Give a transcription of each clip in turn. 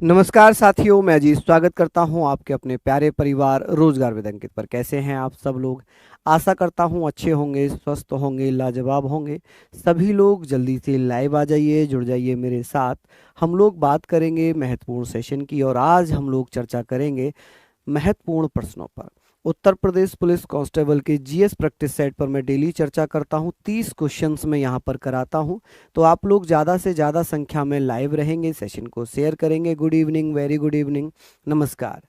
नमस्कार साथियों, मैं अजीत स्वागत करता हूं आपके अपने प्यारे परिवार रोजगार विद अंकित पर। कैसे हैं आप सब लोग? आशा करता हूं अच्छे होंगे, स्वस्थ होंगे, लाजवाब होंगे। सभी लोग जल्दी से लाइव आ जाइए, जुड़ जाइए मेरे साथ। हम लोग बात करेंगे महत्वपूर्ण सेशन की और आज हम लोग चर्चा करेंगे महत्वपूर्ण प्रश्नों पर। उत्तर प्रदेश पुलिस कांस्टेबल के जीएस प्रैक्टिस सेट पर मैं डेली चर्चा करता हूं। 30 क्वेश्चंस मैं यहां पर कराता हूं। तो आप लोग ज़्यादा से ज़्यादा संख्या में लाइव रहेंगे, सेशन को शेयर करेंगे। Good evening, very good evening, नमस्कार।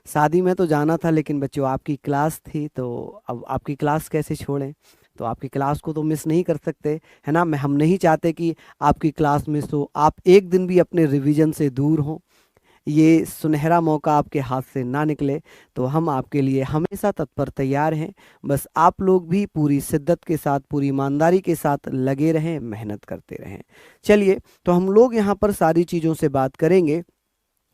शादी में तो जाना था लेकिन बच्चों आपकी क्लास थी, तो अब आपकी क्लास कैसे छोड़ें? तो आपकी क्लास को तो मिस नहीं कर सकते, है ना। हम नहीं चाहते कि आपकी क्लास मिस हो। आप एक दिन भी अपने रिवीजन से दूर हों, ये सुनहरा मौका आपके हाथ से ना निकले। तो हम आपके लिए हमेशा तत्पर तैयार हैं। बस आप लोग भी पूरी शिद्दत के साथ, पूरी ईमानदारी के साथ लगे रहें, मेहनत करते रहें। चलिए, तो हम लोग यहाँ पर सारी चीज़ों से बात करेंगे।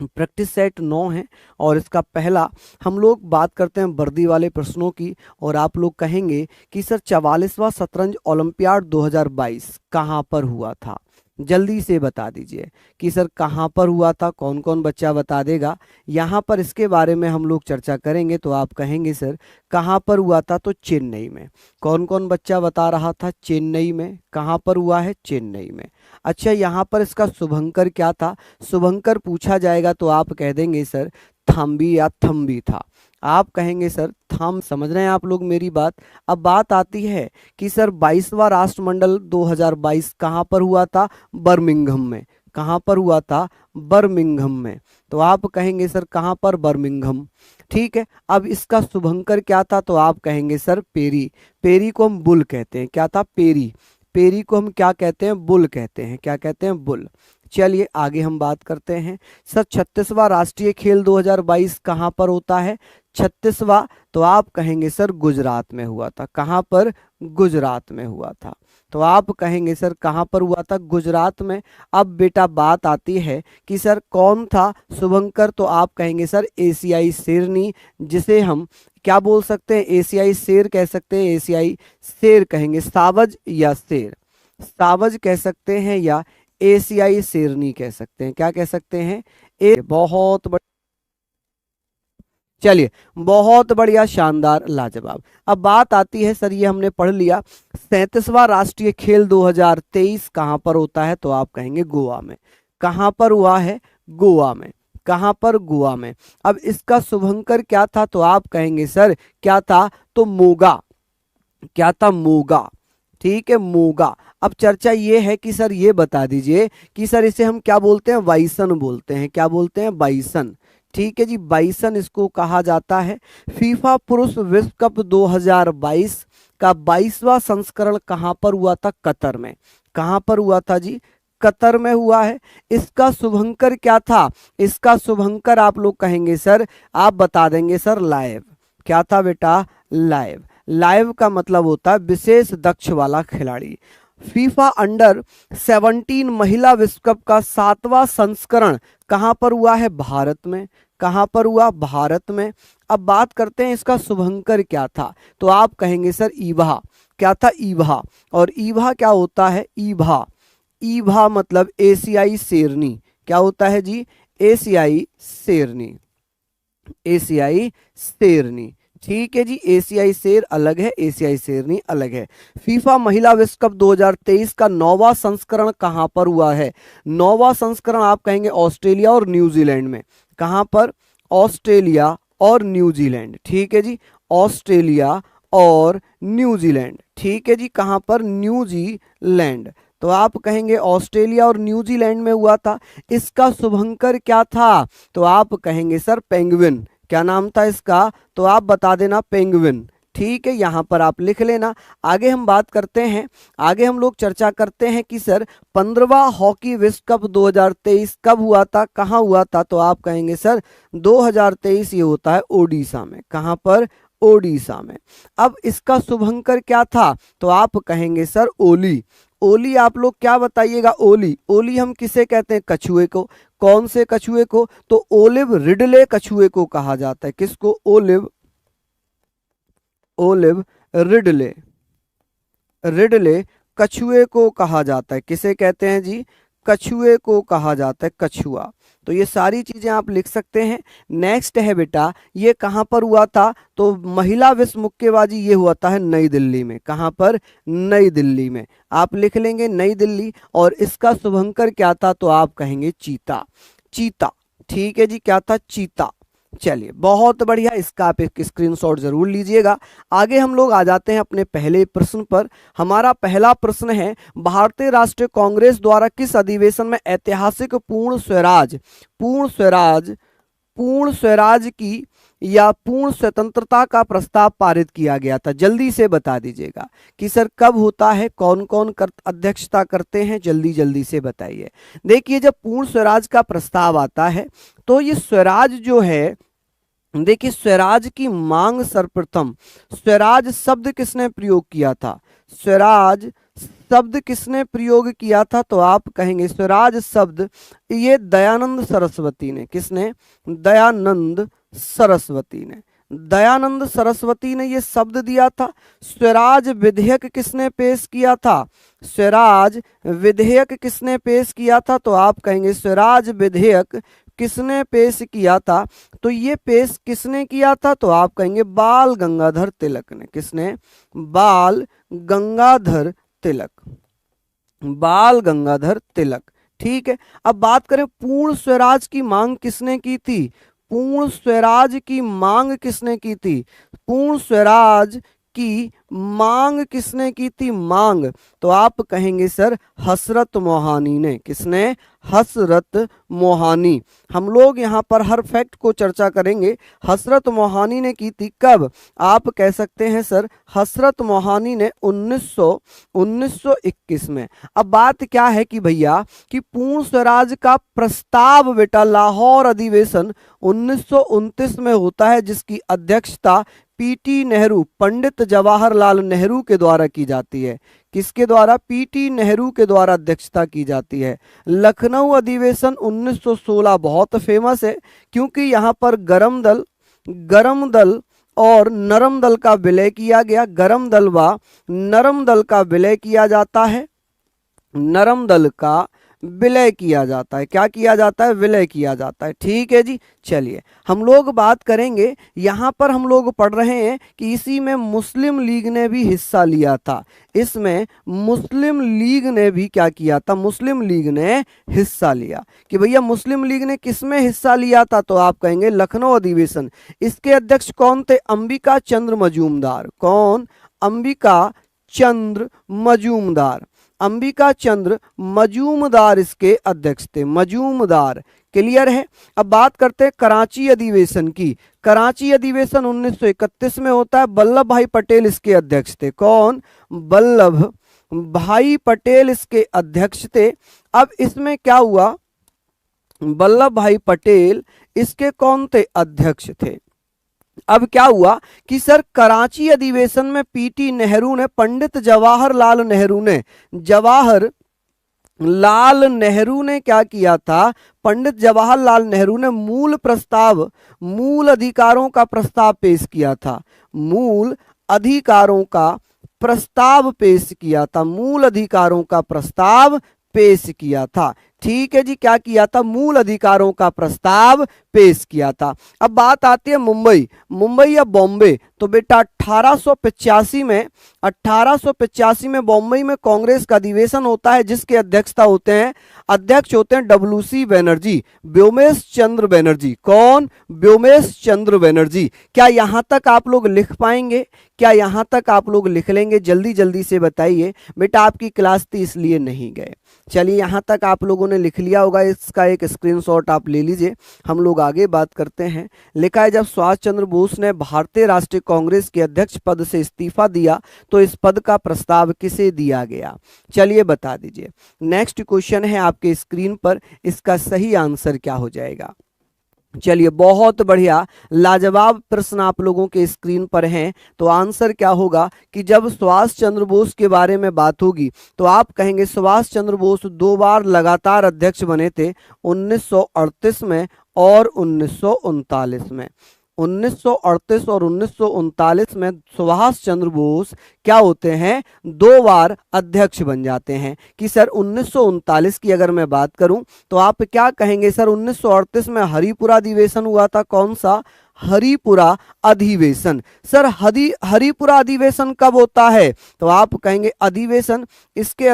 प्रैक्टिस सेट 9 है और इसका पहला हम लोग बात करते हैं वर्दी वाले प्रश्नों की। और आप लोग कहेंगे कि सर 44वां शतरंज ओलंपियाड 2022 कहाँ पर हुआ था? जल्दी से बता दीजिए कि सर कहाँ पर हुआ था। कौन कौन बच्चा बता देगा? यहाँ पर इसके बारे में हम लोग चर्चा करेंगे। तो आप कहेंगे सर कहाँ पर हुआ था? तो चेन्नई में। कौन कौन बच्चा बता रहा था? चेन्नई में। कहाँ पर हुआ है? चेन्नई में। अच्छा, यहाँ पर इसका शुभंकर क्या था? शुभंकर पूछा जाएगा तो आप कह देंगे सर थम्बी या थम्बी था। आप कहेंगे सर थम। समझ रहे हैं आप लोग मेरी बात? अब बात आती है कि सर 22वां राष्ट्रमंडल 2022 कहाँ पर हुआ था? बर्मिंघम में। कहाँ पर हुआ था? बर्मिंघम में। तो आप कहेंगे सर कहाँ पर? बर्मिंघम। ठीक है। अब इसका शुभंकर क्या था? तो आप कहेंगे सर पेरी। पेरी को हम बुल कहते हैं। क्या था? पेरी। पेरी को हम क्या कहते हैं? बुल कहते हैं। क्या कहते हैं? बुल। चलिए आगे हम बात करते हैं। सर 36वां राष्ट्रीय खेल 2022 कहाँ पर होता है? 36वां। तो आप कहेंगे सर गुजरात में हुआ था। कहाँ पर? गुजरात में हुआ था। तो आप कहेंगे सर कहाँ पर हुआ था? गुजरात में। अब बेटा बात आती है कि सर कौन था शुभंकर? तो आप कहेंगे सर एशियाई शेरनी, जिसे हम क्या बोल सकते हैं? एशियाई शेर कह सकते हैं, एशियाई शेर कहेंगे। सावज या शेर, सावज कह सकते हैं या एशियाई शेरनी कह सकते हैं। क्या कह सकते हैं? बहुत बढ़िया। चलिए, बहुत बढ़िया, शानदार, लाजवाब। अब बात आती है सर, ये हमने पढ़ लिया। 37वां राष्ट्रीय खेल 2023 कहाँ पर होता है? तो आप कहेंगे गोवा में। कहाँ पर हुआ है? गोवा में। कहाँ पर? गोवा में। अब इसका शुभंकर क्या था? तो आप कहेंगे सर क्या था? तो मोगा। क्या था? मोगा। ठीक है, मोगा। अब चर्चा ये है कि सर ये बता दीजिए कि सर इसे हम क्या बोलते हैं? बाइसन बोलते हैं। क्या बोलते हैं? बाइसन। ठीक है जी, बाइसन इसको कहा जाता है। फीफा पुरुष विश्व कप 2022 का 22वां संस्करण कहां पर हुआ था? कतर में। कहां पर हुआ था जी? कतर में हुआ है। इसका शुभंकर क्या था? इसका शुभंकर आप लोग कहेंगे सर, आप बता देंगे सर लाइव। क्या था बेटा? लाइव। लाइव का मतलब होता है विशेष दक्ष वाला खिलाड़ी। फीफा अंडर 17 महिला विश्व कप का 7वां संस्करण कहां पर हुआ है? भारत में। कहां पर हुआ? भारत में। अब बात करते हैं इसका शुभंकर क्या था? तो आप कहेंगे सर ईभा। क्या था? ईभा। और ईभा क्या होता है? ईभा। ईभा मतलब एशियाई शेरनी। क्या होता है जी? एशियाई शेरनी। एशियाई शेरनी। ठीक है जी, एशियाई शेर अलग है, एशियाई शेरनी अलग है। फीफा महिला विश्व कप 2023 का 9वां संस्करण कहां पर हुआ है? 9वां संस्करण आप कहेंगे ऑस्ट्रेलिया और न्यूजीलैंड में। कहां पर? ऑस्ट्रेलिया और न्यूजीलैंड। ठीक है जी, ऑस्ट्रेलिया और न्यूजीलैंड। ठीक है जी, कहां पर? न्यूजीलैंड। तो आप कहेंगे ऑस्ट्रेलिया और न्यूजीलैंड में हुआ था। इसका शुभंकर क्या था? तो आप कहेंगे सर पेंगुइन। क्या नाम था इसका? तो आप बता देना पेंगुइन। ठीक है, यहां पर आप लिख लेना। आगे हम बात करते हैं। आगे हम लोग चर्चा करते हैं कि सर 15वां हॉकी विश्व कप 2023 कब हुआ था? कहां हुआ था? तो आप कहेंगे सर 2023 ये होता है ओडिशा में। कहां पर? ओडिशा में। अब इसका शुभंकर क्या था? तो आप कहेंगे सर ओली। ओली आप लोग क्या बताइएगा? ओली। ओली हम किसे कहते हैं? कछुए को। कौन से कछुए को? तो ओलिव रिडले कछुए को कहा जाता है। किसको? ओलिव। Olive Ridley. रिडले कछुए को कहा जाता है। किसे कहते हैं जी? कछुए को कहा जाता है कछुआ। तो ये सारी चीजें आप लिख सकते हैं। नेक्स्ट है बेटा, ये कहाँ पर हुआ था? तो महिला विश्व मुक्केबाजी ये हुआ था है नई दिल्ली में। कहाँ पर? नई दिल्ली में। आप लिख लेंगे नई दिल्ली। और इसका शुभंकर क्या था? तो आप कहेंगे चीता। चीता, ठीक है जी, क्या था? चीता। चलिए बहुत बढ़िया, इसका आप एक स्क्रीनशॉट जरूर लीजिएगा। आगे हम लोग आ जाते हैं अपने पहले प्रश्न पर। हमारा पहला प्रश्न है, भारतीय राष्ट्रीय कांग्रेस द्वारा किस अधिवेशन में ऐतिहासिक पूर्ण स्वराज की या पूर्ण स्वतंत्रता का प्रस्ताव पारित किया गया था? जल्दी से बता दीजिएगा कि सर कब होता है, कौन कौन अध्यक्षता करते हैं, जल्दी जल्दी से बताइए। देखिए जब पूर्ण स्वराज का प्रस्ताव आता है तो ये स्वराज जो है, देखिए स्वराज की मांग सर्वप्रथम, स्वराज शब्द किसने प्रयोग किया था? स्वराज शब्द किसने प्रयोग किया था? तो आप कहेंगे स्वराज शब्द ये दयानंद सरस्वती ने। किसने? दयानंद सरस्वती ने। दयानंद सरस्वती ने ये शब्द दिया था। स्वराज विधेयक किसने पेश किया था? स्वराज विधेयक किसने पेश किया था? तो आप कहेंगे स्वराज विधेयक किसने पेश किया था? तो ये पेश किसने किया था? तो आप कहेंगे बाल गंगाधर तिलक ने। किसने? बाल गंगाधर तिलक। बाल गंगाधर तिलक, ठीक है। अब बात करें पूर्ण स्वराज की मांग किसने की थी? पूर्ण स्वराज की मांग किसने की थी? पूर्ण स्वराज की मांग किसने की थी? मांग, तो आप कहेंगे सर हसरत मोहानी ने। किसने? हसरत मोहानी। हम लोग यहाँ पर हर फैक्ट को चर्चा करेंगे। हसरत मोहानी ने की थी कब? आप कह सकते हैं सर हसरत मोहानी ने 1921 में। अब बात क्या है कि भैया कि पूर्ण स्वराज का प्रस्ताव बेटा लाहौर अधिवेशन 1929 में होता है, जिसकी अध्यक्षता पीटी नेहरू, पंडित जवाहरलाल नेहरू के द्वारा की जाती है। किसके द्वारा? पीटी नेहरू के द्वारा अध्यक्षता की जाती है। लखनऊ अधिवेशन 1916 बहुत फेमस है, क्योंकि यहाँ पर गरम दल और नरम दल का विलय किया गया। गरम दल व नरम दल का विलय किया जाता है। नरम दल का विलय किया जाता है। क्या किया जाता है? विलय किया जाता है, ठीक है जी। चलिए हम लोग बात करेंगे, यहाँ पर हम लोग पढ़ रहे हैं कि इसी में मुस्लिम लीग ने भी हिस्सा लिया था। इसमें मुस्लिम लीग ने भी क्या किया था? मुस्लिम लीग ने हिस्सा लिया। कि भैया मुस्लिम लीग ने किसमें हिस्सा लिया था? तो आप कहेंगे लखनऊ अधिवेशन। इसके अध्यक्ष कौन थे? अंबिका चंद्र मजूमदार। कौन? अंबिका चंद्र मजूमदार। अंबिका चंद्र मजूमदार इसके अध्यक्ष थे। मजूमदार, क्लियर है। अब बात करते हैं कराची अधिवेशन की। कराची अधिवेशन 1931 में होता है। वल्लभ भाई पटेल इसके अध्यक्ष थे। कौन? वल्लभ भाई पटेल इसके अध्यक्ष थे। अब इसमें क्या हुआ? वल्लभ भाई पटेल इसके कौन थे? अध्यक्ष थे। अब क्या हुआ कि सर कराची अधिवेशन में पीटी नेहरू ने, पंडित जवाहरलाल नेहरू ने क्या किया था? पंडित जवाहरलाल नेहरू ने मूल अधिकारों का प्रस्ताव पेश किया था। मूल अधिकारों का प्रस्ताव पेश किया था। मूल अधिकारों का प्रस्ताव पेश किया था, ठीक है जी। क्या किया था? मूल अधिकारों का प्रस्ताव पेश किया था। अब बात आती है मुंबई या बॉम्बे। तो बेटा 1885 में बॉम्बई में कांग्रेस का अधिवेशन होता है, जिसके अध्यक्ष होते हैं WC बनर्जी, व्योमेश चंद्र बनर्जी। कौन? व्योमेश चंद्र बनर्जी। क्या यहां तक आप लोग लिख पाएंगे? क्या यहां तक आप लोग लिख लेंगे? जल्दी जल्दी से बताइए। बेटा आपकी क्लास थी इसलिए नहीं गए। चलिए यहां तक आप लोगों ने लिख लिया होगा, इसका एक स्क्रीनशॉट आप ले लीजिए। हम लोग आगे बात करते हैं। लिखा है जब सुभाष चंद्र बोस ने भारतीय राष्ट्रीय कांग्रेस के अध्यक्ष पद से इस्तीफा दिया तो इस पद का प्रस्ताव किसे दिया गया? चलिए बता दीजिए। नेक्स्ट क्वेश्चन है आपके स्क्रीन पर, इसका सही आंसर क्या हो जाएगा? चलिए बहुत बढ़िया, लाजवाब प्रश्न आप लोगों के स्क्रीन पर हैं। तो आंसर क्या होगा कि जब सुभाष चंद्र बोस के बारे में बात होगी तो आप कहेंगे सुभाष चंद्र बोस 2 बार लगातार अध्यक्ष बने थे, 1938 में और 1939 में। 1938 और 1939 में सुभाष चंद्र बोस क्या होते हैं, 2 बार अध्यक्ष बन जाते हैं। कि सर 1939 की अगर मैं बात करूं तो आप क्या कहेंगे सर, 1938 में हरिपुरा अधिवेशन हुआ था, कौन सा, हरिपुरा अधिवेशन। सर हरिपुरा अधिवेशन कब होता है, तो आप कहेंगे अधिवेशन, इसके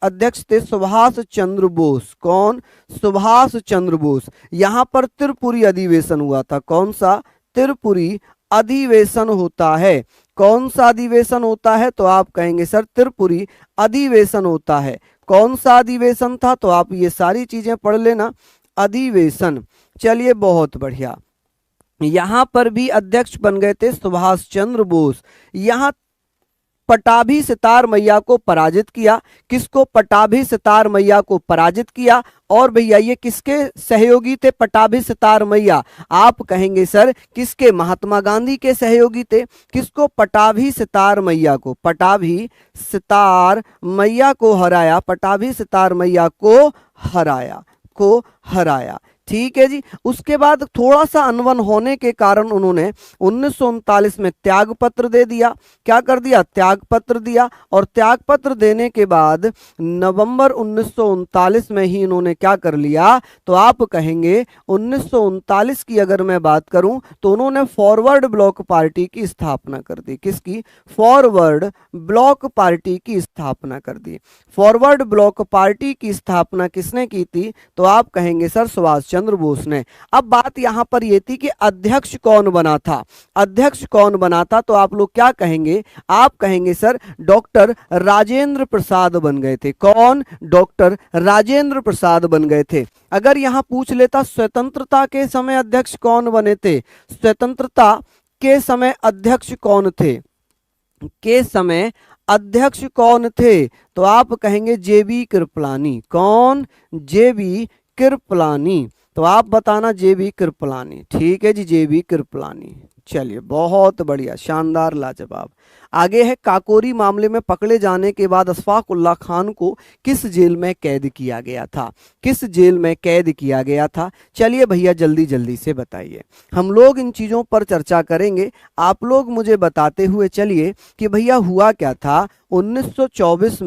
अध्यक्ष थे सुभाष चंद्र बोस। कौन, सुभाष चंद्र बोस। यहां पर त्रिपुरी अधिवेशन हुआ था, कौन सा, त्रिपुरी अधिवेशन होता है। कौन सा अधिवेशन होता है, तो आप कहेंगे सर त्रिपुरी अधिवेशन होता है। कौन सा अधिवेशन था, तो आप ये सारी चीजें पढ़ लेना, अधिवेशन। चलिए बहुत बढ़िया, यहां पर भी अध्यक्ष बन गए थे सुभाष चंद्र बोस। यहां पटाभी सितार मैया को पराजित किया। किसको, पटाभी सितार मैया को पराजित किया। और भैया ये किसके सहयोगी थे पटाभी सितार मैया, आप कहेंगे सर किसके, महात्मा गांधी के सहयोगी थे। किसको, पटाभी सितार मैया को, पटाभी सितार मैया को हराया, पटाभी सितार मैया को हराया। ठीक है जी। उसके बाद थोड़ा सा अनबन होने के कारण उन्होंने 1939 में त्याग पत्र दे दिया। क्या कर दिया, त्याग पत्र दिया। और त्याग पत्र देने के बाद नवंबर 1939 में ही इन्होंने क्या कर लिया, तो आप कहेंगे 1939 की अगर मैं बात करूं तो उन्होंने फॉरवर्ड ब्लॉक पार्टी की स्थापना कर दी। किसकी, फॉरवर्ड ब्लॉक पार्टी की स्थापना कर दी। फॉरवर्ड ब्लॉक पार्टी की स्थापना किसने की थी, तो आप कहेंगे सर सुभाष चंद्र बोस ने। अब बात यहां पर यह थी कि अध्यक्ष कौन बना था, अध्यक्ष कौन बना था, तो आप लोग क्या कहेंगे, आप कहेंगे सर डॉक्टर राजेंद्र प्रसाद बन गए थे। कौन, डॉक्टर राजेंद्र प्रसाद बन गए थे। अगर यहां पूछ लेता स्वतंत्रता के समय अध्यक्ष कौन बने थे, स्वतंत्रता के समय अध्यक्ष कौन थे, के समय अध्यक्ष कौन थे, तो आप कहेंगे जेबी कृपलानी। कौन, जेबी कृपलानी। तो आप बताना जेबी कृपलानी। ठीक है जी, जेबी कृपलानी। चलिए बहुत बढ़िया, शानदार, लाजवाब। आगे है, काकोरी मामले में पकड़े जाने के बाद अशफाक उल्लाह खान को किस जेल में कैद किया गया था, किस जेल में कैद किया गया था। चलिए भैया जल्दी जल्दी से बताइए, हम लोग इन चीज़ों पर चर्चा करेंगे। आप लोग मुझे बताते हुए चलिए कि भैया हुआ क्या था। 1924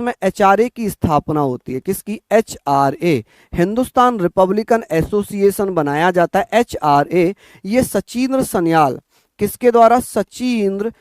में एचआरए की स्थापना होती है। किसकी, एचआरए, हिंदुस्तान रिपब्लिकन एसोसिएशन बनाया जाता है। एचआरए ये सचिंद्र सन्याल, किसके द्वारा, सचिंद्र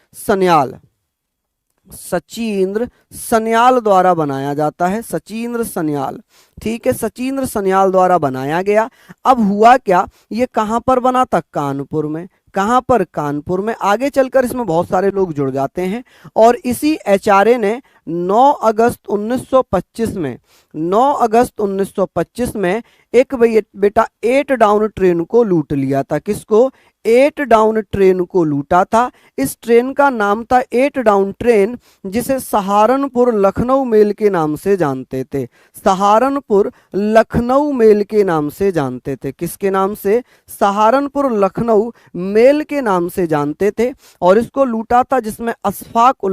सन्याल द्वारा बनाया जाता है, सचिंद्र सन्याल। ठीक है, सचिंद्र सन्याल द्वारा बनाया गया। अब हुआ क्या, ये कहां पर बना था, कानपुर में। कहां पर, कानपुर में। आगे चलकर इसमें बहुत सारे लोग जुड़ जाते हैं। और इसी एचआरए ने 9 अगस्त 1925 में एक बेटा 8 डाउन ट्रेन को लूट लिया था। किसको, 8 डाउन ट्रेन को लूटा था। इस ट्रेन का नाम था 8 डाउन ट्रेन, जिसे सहारनपुर लखनऊ मेल के नाम से जानते थे। सहारनपुर लखनऊ मेल के नाम से जानते थे। किसके नाम से, सहारनपुर लखनऊ मेल के नाम से जानते थे। और इसको लूटा था जिसमें अशफाक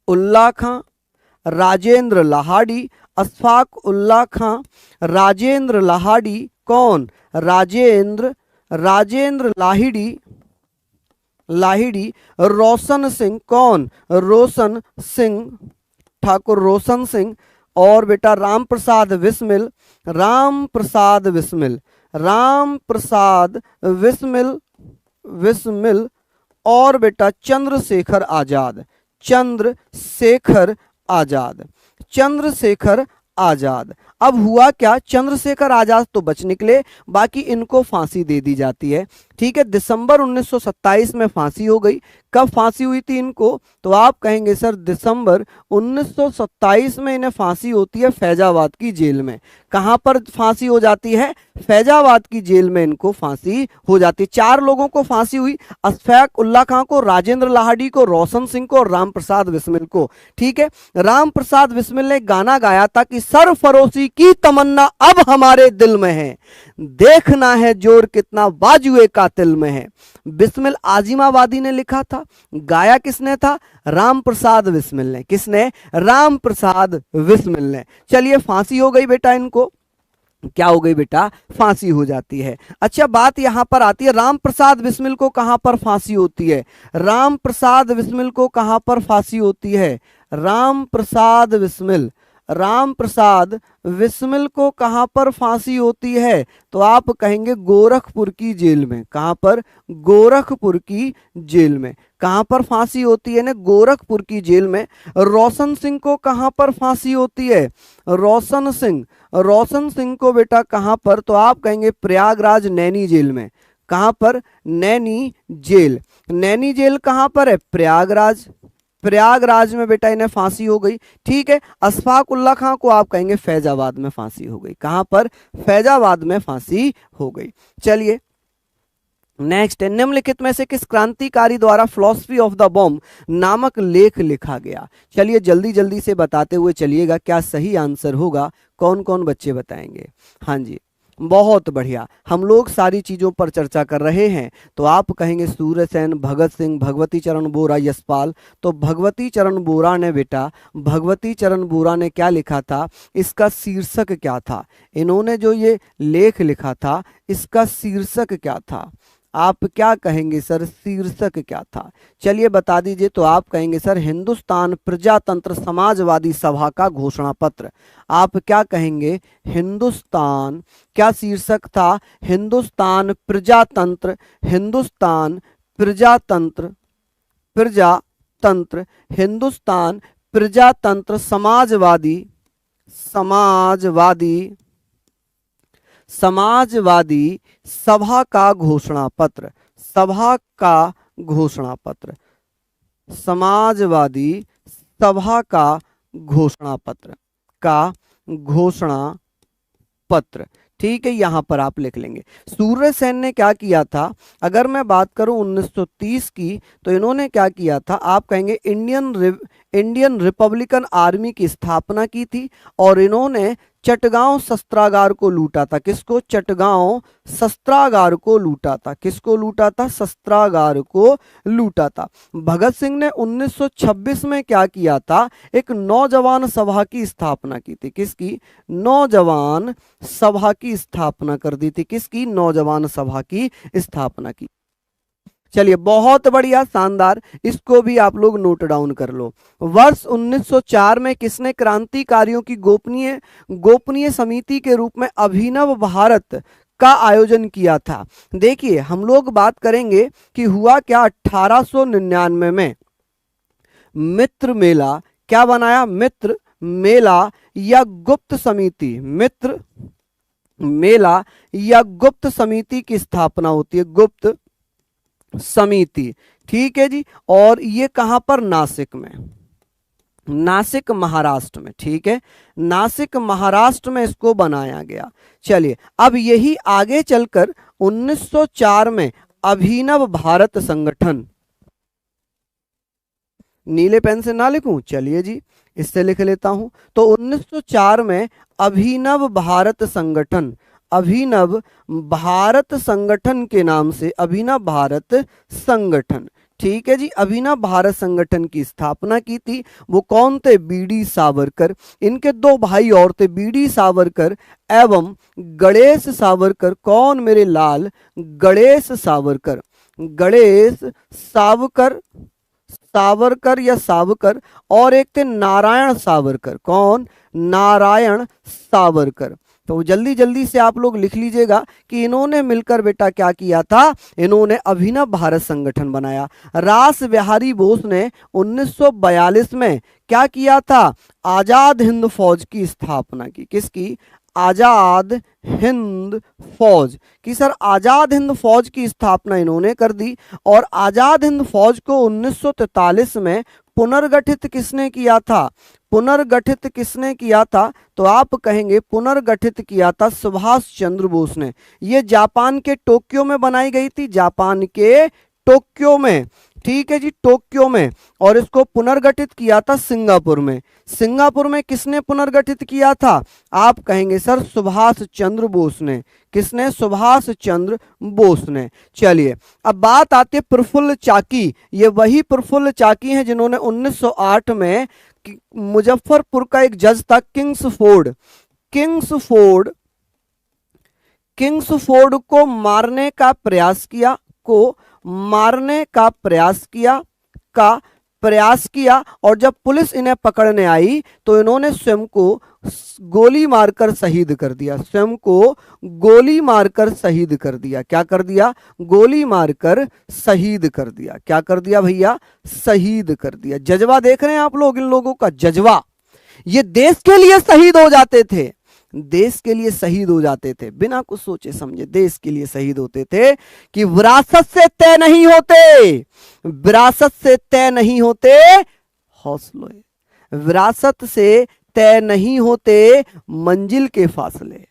उल्लाह खां, राजेंद्र लाहाड़ी, अशफाक उल्लाह खां, राजेंद्र लाहाड़ी। कौन, राजेंद्र लाहिड़ी, रोशन सिंह। कौन, रोशन सिंह, ठाकुर रोशन सिंह। और बेटा राम प्रसाद विस्मिल। और बेटा चंद्रशेखर आजाद। अब हुआ क्या, चंद्रशेखर आजाद तो बच निकले, बाकी इनको फांसी दे दी जाती है। ठीक है, दिसंबर 1927 में फांसी हो गई। कब फांसी हुई थी इनको, तो आप कहेंगे सर दिसंबर 1927 में इन्हें फांसी होती है फैजाबाद की जेल में। कहां पर फांसी हो जाती है, फैजाबाद की जेल में इनको फांसी हो जाती है। 4 लोगों को फांसी हुई, अशफाक उल्लाह खां को, राजेंद्र लाहाड़ी को, रोशन सिंह को और राम प्रसाद बिस्मिल को। ठीक है, राम प्रसाद बिस्मिल ने गाना गाया था कि सरफरोशी की तमन्ना अब हमारे दिल में है, देखना है जोर कितना बाजुए कातिल में है। बिस्मिल आजिमाबादी ने लिखा था, गाया किसने था, राम प्रसाद बिस्मिल ने। किसने, राम प्रसाद बिस्मिल ने। चलिए फांसी हो गई बेटा इनको। क्या हो गई बेटा, फांसी हो जाती है। अच्छा, बात यहां पर आती है, राम प्रसाद बिस्मिल को कहां पर फांसी होती है? राम प्रसाद बिस्मिल को कहां पर फांसी होती है? राम प्रसाद बिस्मिल, राम प्रसाद बिस्मिल को कहां पर फांसी होती है? तो आप कहेंगे गोरखपुर की जेल में। कहां पर? गोरखपुर की जेल में। कहां पर फांसी होती है ना? गोरखपुर की जेल में। रोशन सिंह को कहां पर फांसी होती है? रोशन सिंह, रोशन सिंह को बेटा कहां पर? तो आप कहेंगे प्रयागराज नैनी जेल में। कहां पर? नैनी जेल। नैनी जेल कहां पर है? प्रयागराज। प्रयागराज में बेटा इन्हें फांसी हो गई। ठीक है, अशफाक उल्ला खां को आप कहेंगे फैजाबाद में फांसी हो गई। कहां पर? फैजाबाद में फांसी हो गई। चलिए नेक्स्ट है, निम्नलिखित में से किस क्रांतिकारी द्वारा फिलॉसफी ऑफ द बॉम्ब नामक लेख लिखा गया? चलिए जल्दी जल्दी से बताते हुए चलिएगा, क्या सही आंसर होगा? कौन कौन बच्चे बताएंगे? हाँ जी, बहुत बढ़िया, हम लोग सारी चीजों पर चर्चा कर रहे हैं। तो आप कहेंगे सूर्यसेन, भगत सिंह, भगवती चरण बोरा, यशपाल। तो भगवती चरण बोरा ने बेटा, भगवती चरण बोरा ने क्या लिखा था? इसका शीर्षक क्या था? इन्होंने जो ये लेख लिखा था, इसका शीर्षक क्या था? आप क्या कहेंगे सर, शीर्षक क्या था? चलिए बता दीजिए। तो आप कहेंगे सर हिंदुस्तान प्रजातंत्र समाजवादी सभा का घोषणा पत्र। आप क्या कहेंगे? हिंदुस्तान, क्या शीर्षक था? हिंदुस्तान प्रजातंत्र, हिंदुस्तान प्रजातंत्र, प्रजातंत्र, हिंदुस्तान प्रजातंत्र समाजवादी, समाजवादी, समाजवादी सभा का घोषणा पत्र, सभा का घोषणा पत्र, समाजवादी सभा का घोषणा पत्र, का घोषणा पत्र। ठीक है, यहां पर आप लिख लेंगे। सूर्यसेन ने क्या किया था? अगर मैं बात करूं 1930 की, तो इन्होंने क्या किया था? आप कहेंगे इंडियन रिपब्लिकन आर्मी की स्थापना की थी, और इन्होंने चटगांव शस्त्रागार को लूटा था। किसको? चटगांव शस्त्रागार को लूटा था। किसको लूटा था? शस्त्रागार को लूटा था। भगत सिंह ने 1926 में क्या किया था? एक नौजवान सभा की स्थापना की थी। किसकी? नौजवान सभा की स्थापना कर दी थी। किसकी? नौजवान सभा की स्थापना की। चलिए बहुत बढ़िया, शानदार, इसको भी आप लोग नोट डाउन कर लो। वर्ष 1904 में किसने क्रांतिकारियों की गोपनीय गोपनीय समिति के रूप में अभिनव भारत का आयोजन किया था? देखिए हम लोग बात करेंगे कि हुआ क्या 1899 में मित्र मेला क्या बनाया? मित्र मेला या गुप्त समिति, मित्र मेला या गुप्त समिति की स्थापना होती है। गुप्त समिति, ठीक है जी। और ये कहां पर? नासिक में, नासिक महाराष्ट्र में। ठीक है, नासिक महाराष्ट्र में इसको बनाया गया। चलिए अब यही आगे चलकर 1904 में अभिनव भारत संगठन, नीले पेन से ना लिखूं, चलिए जी इससे लिख लेता हूं। तो 1904 में अभिनव भारत संगठन, अभिनव भारत संगठन के नाम से अभिनव भारत संगठन, ठीक है जी, अभिनव भारत संगठन की स्थापना की थी। वो कौन थे? बीडी सावरकर। इनके दो भाई और थे, बीडी सावरकर एवं गणेश सावरकर। कौन मेरे लाल? गणेश सावरकर, गणेश सावरकर, सावरकर या सावरकर। और एक थे नारायण सावरकर। कौन? नारायण सावरकर। तो जल्दी जल्दी से आप लोग लिख लीजिएगा कि इन्होंने मिलकर बेटा क्या किया था? इन्होंने अभिनव भारत संगठन बनाया। रास बिहारी बोस ने 1942 में क्या किया था? आजाद हिंद फौज की स्थापना की। किसकी? आजाद हिंद फौज की। सर आजाद हिंद फौज की स्थापना इन्होंने कर दी। और आजाद हिंद फौज को 1943 में पुनर्गठित किसने किया था? पुनर्गठित किसने किया था? तो आप कहेंगे पुनर्गठित किया था सुभाष चंद्र बोस ने। ये जापान के टोक्यो में बनाई गई थी, जापान के टोक्यो में, ठीक है जी, टोक्यो में। और इसको पुनर्गठित किया था सिंगापुर में। सिंगापुर में किसने पुनर्गठित किया था? आप कहेंगे सर सुभाष चंद्र बोस ने। किसने? सुभाष चंद्र बोस ने। चलिए अब बात आती है प्रफुल्ल चाकी। ये वही प्रफुल्ल चाकी हैं जिन्होंने 1908 में मुजफ्फरपुर का एक जज था किंग्सफोर्ड, किंग्सफोर्ड, किंग्सफोर्ड को मारने का प्रयास किया, को मारने का प्रयास किया और जब पुलिस इन्हें पकड़ने आई तो इन्होंने स्वयं को गोली मारकर शहीद कर दिया, स्वयं को गोली मारकर शहीद कर दिया। क्या कर दिया? गोली मारकर शहीद कर दिया। क्या कर दिया भैया? शहीद कर दिया। जज्बा देख रहे हैं आप लोग, इन लोगों का जज्बा। ये देश के लिए शहीद हो जाते थे, देश के लिए शहीद हो जाते थे, बिना कुछ सोचे समझे देश के लिए शहीद होते थे कि विरासत से तय नहीं होते, विरासत से तय नहीं होते हौसले, विरासत से तय नहीं होते मंजिल के फासले,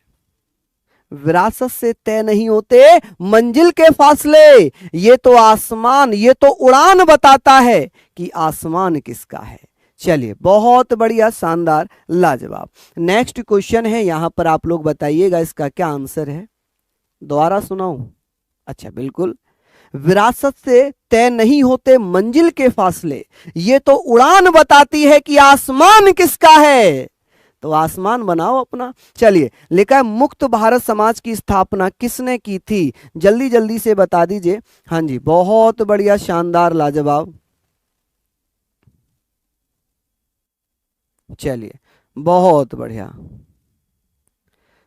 विरासत से तय नहीं होते मंजिल के फासले। ये तो आसमान, ये तो उड़ान बताता है कि आसमान किसका है। चलिए, बहुत बढ़िया, शानदार, लाजवाब। नेक्स्ट क्वेश्चन है, यहां पर आप लोग बताइएगा इसका क्या आंसर है। दोबारा सुनाऊं? अच्छा, बिल्कुल। विरासत से तय नहीं होते मंजिल के फासले, ये तो उड़ान बताती है कि आसमान किसका है। तो आसमान बनाओ अपना। चलिए, लिखा है मुक्त भारत समाज की स्थापना किसने की थी? जल्दी जल्दी से बता दीजिए। हाँ जी, बहुत बढ़िया, शानदार, लाजवाब। चलिए, बहुत बढ़िया,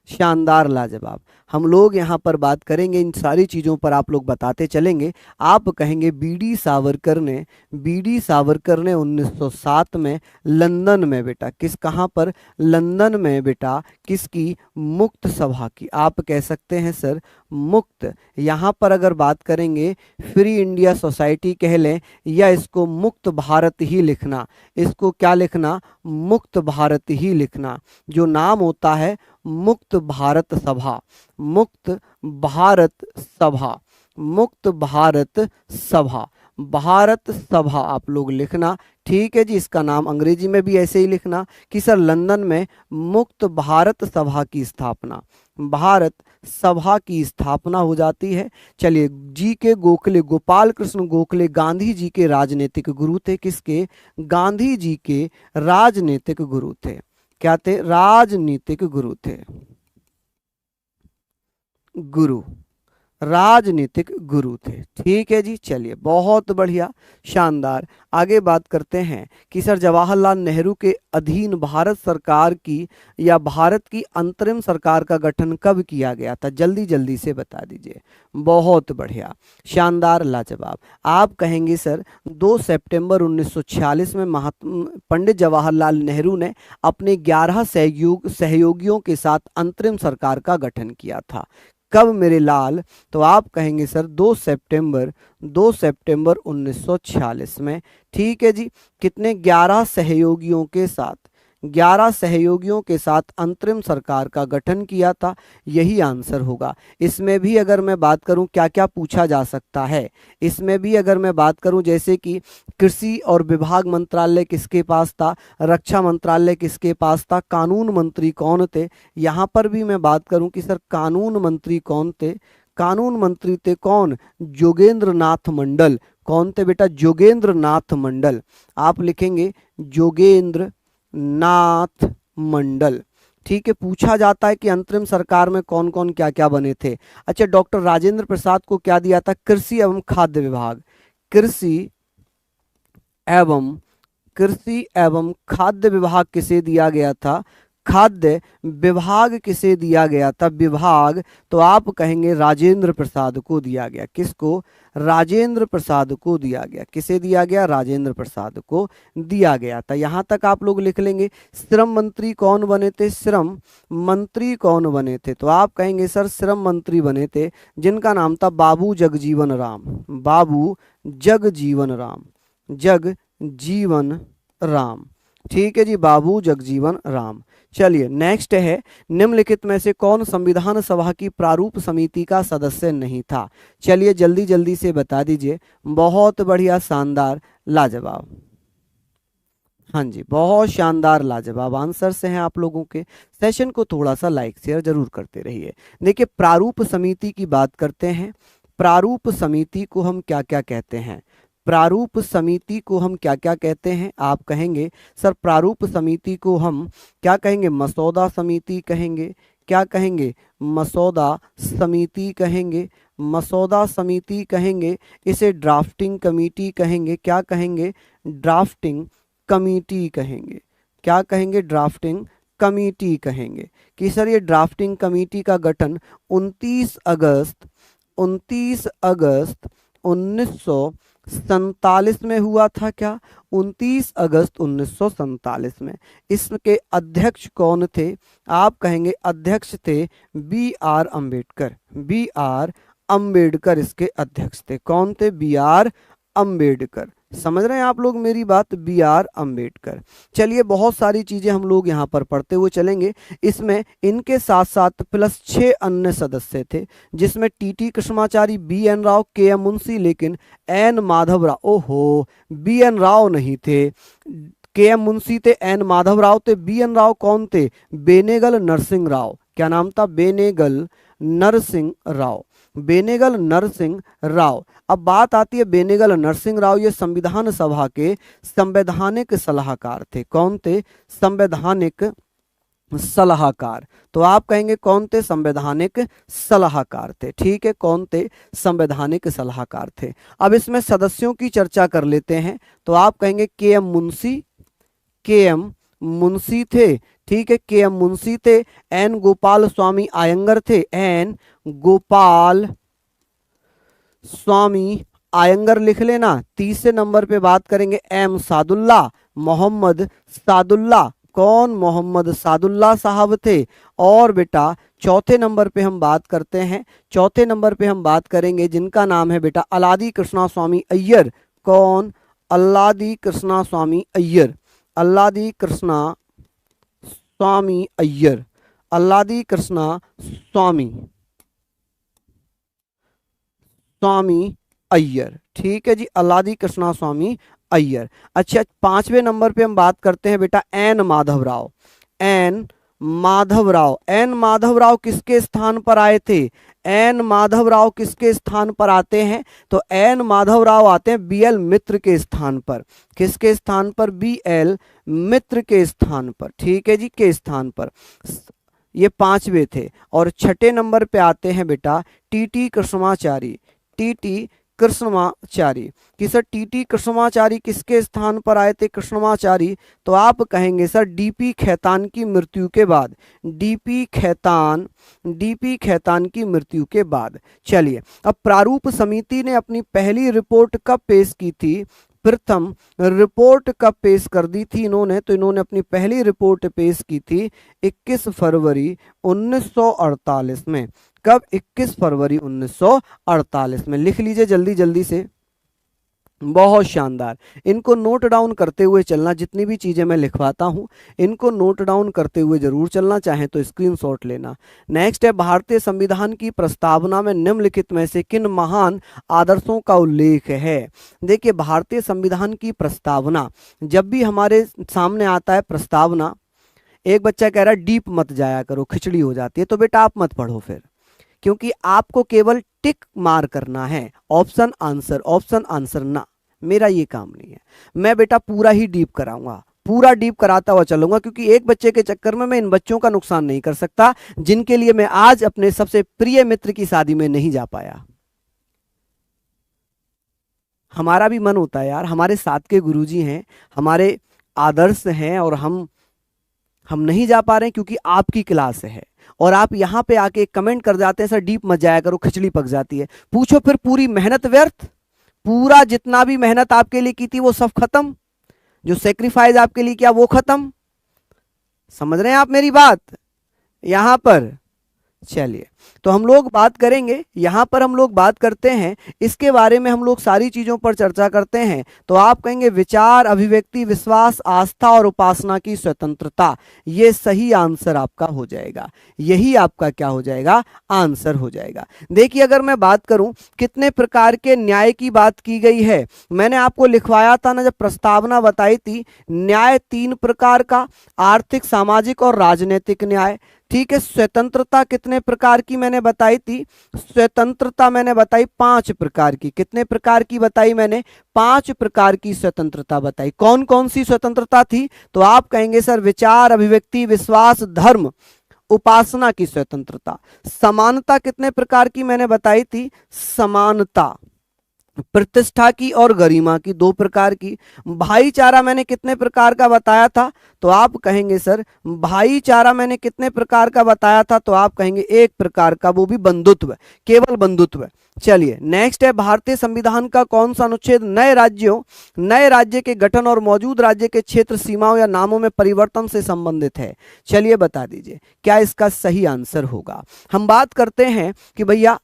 शानदार, लाजवाब। हम लोग यहाँ पर बात करेंगे, इन सारी चीज़ों पर आप लोग बताते चलेंगे। आप कहेंगे बीडी सावरकर ने, बीडी सावरकर ने 1907 में लंदन में बेटा, कहाँ पर? लंदन में बेटा, किसकी? मुक्त सभा की। आप कह सकते हैं सर मुक्त। यहाँ पर अगर बात करेंगे फ्री इंडिया सोसाइटी कह लें, या इसको मुक्त भारत ही लिखना, इसको क्या लिखना? मुक्त भारत ही लिखना। जो नाम होता है मुक्त भारत सभा, मुक्त भारत सभा, मुक्त भारत सभा, भारत सभा आप लोग लिखना। ठीक है जी, इसका नाम अंग्रेजी में भी ऐसे ही लिखना कि सर लंदन में मुक्त भारत सभा की स्थापना, भारत सभा की स्थापना हो जाती है। चलिए, जी के गोखले, गोपाल कृष्ण गोखले गांधी जी के राजनीतिक गुरु थे। किसके? गांधी जी के राजनीतिक गुरु थे। क्या थे? राजनीतिक गुरु थे, गुरु, राजनीतिक गुरु थे। ठीक है जी, चलिए, बहुत बढ़िया, शानदार। आगे बात करते हैं कि सर जवाहरलाल नेहरू के अधीन भारत सरकार की या भारत की अंतरिम सरकार का गठन कब किया गया था? जल्दी जल्दी से बता दीजिए। बहुत बढ़िया, शानदार, लाजवाब। आप कहेंगे सर 2 सितंबर 1946 में पंडित जवाहरलाल नेहरू ने अपने 11 सहयोगियों के साथ अंतरिम सरकार का गठन किया था। कब मेरे लाल? तो आप कहेंगे सर 2 सितंबर 1946 में। ठीक है जी, कितने? 11 सहयोगियों के साथ, 11 सहयोगियों के साथ अंतरिम सरकार का गठन किया था। यही आंसर होगा। इसमें भी अगर मैं बात करूं क्या क्या पूछा जा सकता है, इसमें भी अगर मैं बात करूं जैसे कि कृषि और विभाग मंत्रालय किसके पास था, रक्षा मंत्रालय किसके पास था, कानून मंत्री कौन थे, यहाँ पर भी मैं बात करूं कि सर कानून मंत्री कौन थे, कानून मंत्री थे कौन? जोगेंद्र नाथ मंडल। कौन थे बेटा? जोगेंद्र नाथ मंडल। आप लिखेंगे जोगेंद्र नाथ मंडल। ठीक है, पूछा जाता है कि अंतरिम सरकार में कौन कौन क्या क्या बने थे। अच्छा, डॉक्टर राजेंद्र प्रसाद को क्या दिया था? कृषि एवं खाद्य विभाग, कृषि एवं खाद्य विभाग किसे दिया गया था? खाद्य विभाग किसे दिया गया था? विभाग, तो आप कहेंगे राजेंद्र प्रसाद को दिया गया। किसको? राजेंद्र प्रसाद को दिया गया। किसे दिया गया? राजेंद्र प्रसाद को दिया गया था। यहां तक आप लोग लिख लेंगे। श्रम मंत्री कौन बने थे? श्रम मंत्री कौन बने थे? तो आप कहेंगे सर श्रम मंत्री बने थे जिनका नाम था बाबू जगजीवन राम, बाबू जगजीवन राम, जगजीवन राम। ठीक है जी, बाबू जगजीवन राम। चलिए, नेक्स्ट है, निम्नलिखित में से कौन संविधान सभा की प्रारूप समिति का सदस्य नहीं था? चलिए, जल्दी जल्दी से बता दीजिए। बहुत बढ़िया, शानदार, लाजवाब। हाँ जी, बहुत शानदार, लाजवाब आंसर से हैं आप लोगों के। सेशन को थोड़ा सा लाइक शेयर जरूर करते रहिए। देखिए, प्रारूप समिति की बात करते हैं। प्रारूप समिति को हम क्या क्या कहते हैं? प्रारूप समिति को हम क्या क्या कहते हैं? आप कहेंगे सर प्रारूप समिति को हम क्या कहेंगे? मसौदा समिति कहेंगे। क्या कहेंगे, मसौदा समिति कहेंगे, मसौदा समिति कहेंगे, इसे ड्राफ्टिंग कमेटी कहेंगे, क्या कहेंगे, ड्राफ्टिंग कमेटी कहेंगे, क्या कहेंगे, ड्राफ्टिंग कमेटी कहेंगे। कि सर ये ड्राफ्टिंग कमेटी का गठन 29 अगस्त 1947 में हुआ था। क्या, 29 अगस्त 1947 में। इसके अध्यक्ष कौन थे, आप कहेंगे अध्यक्ष थे B R Ambedkar, B R Ambedkar इसके अध्यक्ष थे। कौन थे, बी आर अम्बेडकर। समझ रहे हैं आप लोग मेरी बात, बी आर अम्बेडकर। चलिए बहुत सारी चीजें हम लोग यहाँ पर पढ़ते हुए चलेंगे। इसमें इनके साथ साथ प्लस 6 अन्य सदस्य थे, जिसमें T Krishnamachari, B N Rao, के एम मुंशी, लेकिन एन माधव राव, ओहो बी एन राव नहीं थे, के एम मुंशी थे, एन माधव राव थे, बी एन राव कौन थे, बेनेगल नरसिंह राव। क्या नाम था, बेनेगल नरसिंह राव, बेनेगल नरसिंह राव। अब बात आती है बेनेगल नरसिंह राव, ये संविधान सभा के संवैधानिक सलाहकार थे। कौन थे, संवैधानिक सलाहकार। तो आप कहेंगे कौन थे, संवैधानिक सलाहकार थे। ठीक है, कौन थे, संवैधानिक सलाहकार थे। अब इसमें सदस्यों की चर्चा कर लेते हैं। तो आप कहेंगे के एम मुंशी, के एम मुंशी थे। ठीक है, के एम मुंशी थे। एन गोपाल स्वामी आयंगर थे, एन गोपाल स्वामी आयंगर लिख लेना। तीसरे नंबर पे बात करेंगे एम सादुल्ला, मोहम्मद सादुल्ला। कौन, मोहम्मद सादुल्ला साहब थे। और बेटा चौथे नंबर पे हम बात करते हैं, चौथे नंबर पे हम बात करेंगे जिनका नाम है बेटा अल्लादी कृष्णा स्वामी अय्यर। कौन, अल्लादी कृष्णा स्वामी अय्यर, अल्लादी कृष्णा स्वामी अय्यर, अल्लादी कृष्णा स्वामी स्वामी अय्यर। ठीक है जी, अल्लादी कृष्णा स्वामी अय्यर। अच्छा, पांचवें नंबर पे हम बात करते हैं बेटा N Madhav Rao, N Madhav Rao. N Madhav Rao किसके स्थान पर आए थे, एन माधव राव किसके स्थान पर आते हैं, तो एन माधव राव आते हैं बी एल मित्र के स्थान पर। किसके स्थान पर, बी एल मित्र के स्थान पर। ठीक है जी, के स्थान पर। ये पांचवे थे। और छठे नंबर पे आते हैं बेटा टी कृष्णाचारी, टी कृष्णाचारी। कि सर टी कृष्णाचारी किसके स्थान पर आए थे, कृष्णाचारी। तो आप कहेंगे सर डीपी खैतान की मृत्यु के बाद, डीपी खैतान की मृत्यु के बाद। चलिए, अब प्रारूप समिति ने अपनी पहली रिपोर्ट कब पेश की थी, प्रथम रिपोर्ट कब पेश कर दी थी इन्होंने, तो इन्होंने अपनी पहली रिपोर्ट पेश की थी 21 फरवरी 1948 में। कब, 21 फरवरी 1948 में। लिख लीजिए जल्दी जल्दी से, बहुत शानदार। इनको नोट डाउन करते हुए चलना, जितनी भी चीजें मैं लिखवाता हूं इनको नोट डाउन करते हुए जरूर चलना, चाहे तो स्क्रीनशॉट लेना। नेक्स्ट है भारतीय संविधान की प्रस्तावना में निम्नलिखित में से किन महान आदर्शों का उल्लेख है। देखिए भारतीय संविधान की प्रस्तावना, जब भी हमारे सामने आता है प्रस्तावना, एक बच्चा कह रहा है डीप मत जाया करो, खिचड़ी हो जाती है, तो बेटा आप मत पढ़ो फिर, क्योंकि आपको केवल टिक मार करना है, ऑप्शन आंसर ना, मेरा ये काम नहीं है। मैं बेटा पूरा ही डीप कराऊंगा, पूरा डीप कराता हुआ चलूंगा, क्योंकि एक बच्चे के चक्कर में मैं इन बच्चों का नुकसान नहीं कर सकता, जिनके लिए मैं आज अपने सबसे प्रिय मित्र की शादी में नहीं जा पाया। हमारा भी मन होता है यार, हमारे साथ के गुरुजी हैं, हमारे आदर्श हैं, और हम नहीं जा पा रहे हैं क्योंकि आपकी क्लास है, और आप यहाँ पे आके कमेंट कर जाते हैं सर डीप मत जाया करो, खिचड़ी पक जाती है। पूछो फिर पूरी मेहनत व्यर्थ, पूरा जितना भी मेहनत आपके लिए की थी वो सब खत्म, जो सेक्रीफाइस आपके लिए किया वो खत्म। समझ रहे हैं आप मेरी बात यहां पर। चलिए, तो हम लोग बात करेंगे, यहां पर हम लोग बात करते हैं, इसके बारे में हम लोग सारी चीजों पर चर्चा करते हैं। तो आप कहेंगे विचार, अभिव्यक्ति, विश्वास, आस्था और उपासना की स्वतंत्रता, ये सही आंसर आपका हो जाएगा, यही आपका क्या हो जाएगा, आंसर हो जाएगा। देखिए अगर मैं बात करूं कितने प्रकार के न्याय की बात की गई है, मैंने आपको लिखवाया था ना जब प्रस्तावना बताई थी, न्याय 3 प्रकार का, आर्थिक, सामाजिक और राजनीतिक न्याय। ठीक है, स्वतंत्रता कितने प्रकार की मैंने बताई थी, स्वतंत्रता मैंने बताई 5 प्रकार की। कितने प्रकार की बताई मैंने, 5 प्रकार की स्वतंत्रता बताई। कौन कौन सी स्वतंत्रता थी, तो आप कहेंगे सर विचार, अभिव्यक्ति, विश्वास, धर्म उपासना की स्वतंत्रता। समानता कितने प्रकार की मैंने बताई थी, समानता प्रतिष्ठा की और गरिमा की, दो प्रकार की। भाईचारा मैंने कितने प्रकार का बताया था, तो आप कहेंगे सर भाईचारा मैंने कितने प्रकार का बताया था, तो आप कहेंगे एक प्रकार का, वो भी बंधुत्व, केवल बंधुत्व। चलिए नेक्स्ट है, भारतीय संविधान का कौन सा अनुच्छेद नए राज्य के गठन और मौजूद राज्य के क्षेत्र सीमाओं या नामों में परिवर्तन से संबंधित है। चलिए बता दीजिए क्या इसका सही आंसर होगा। हम बात करते हैं कि भैया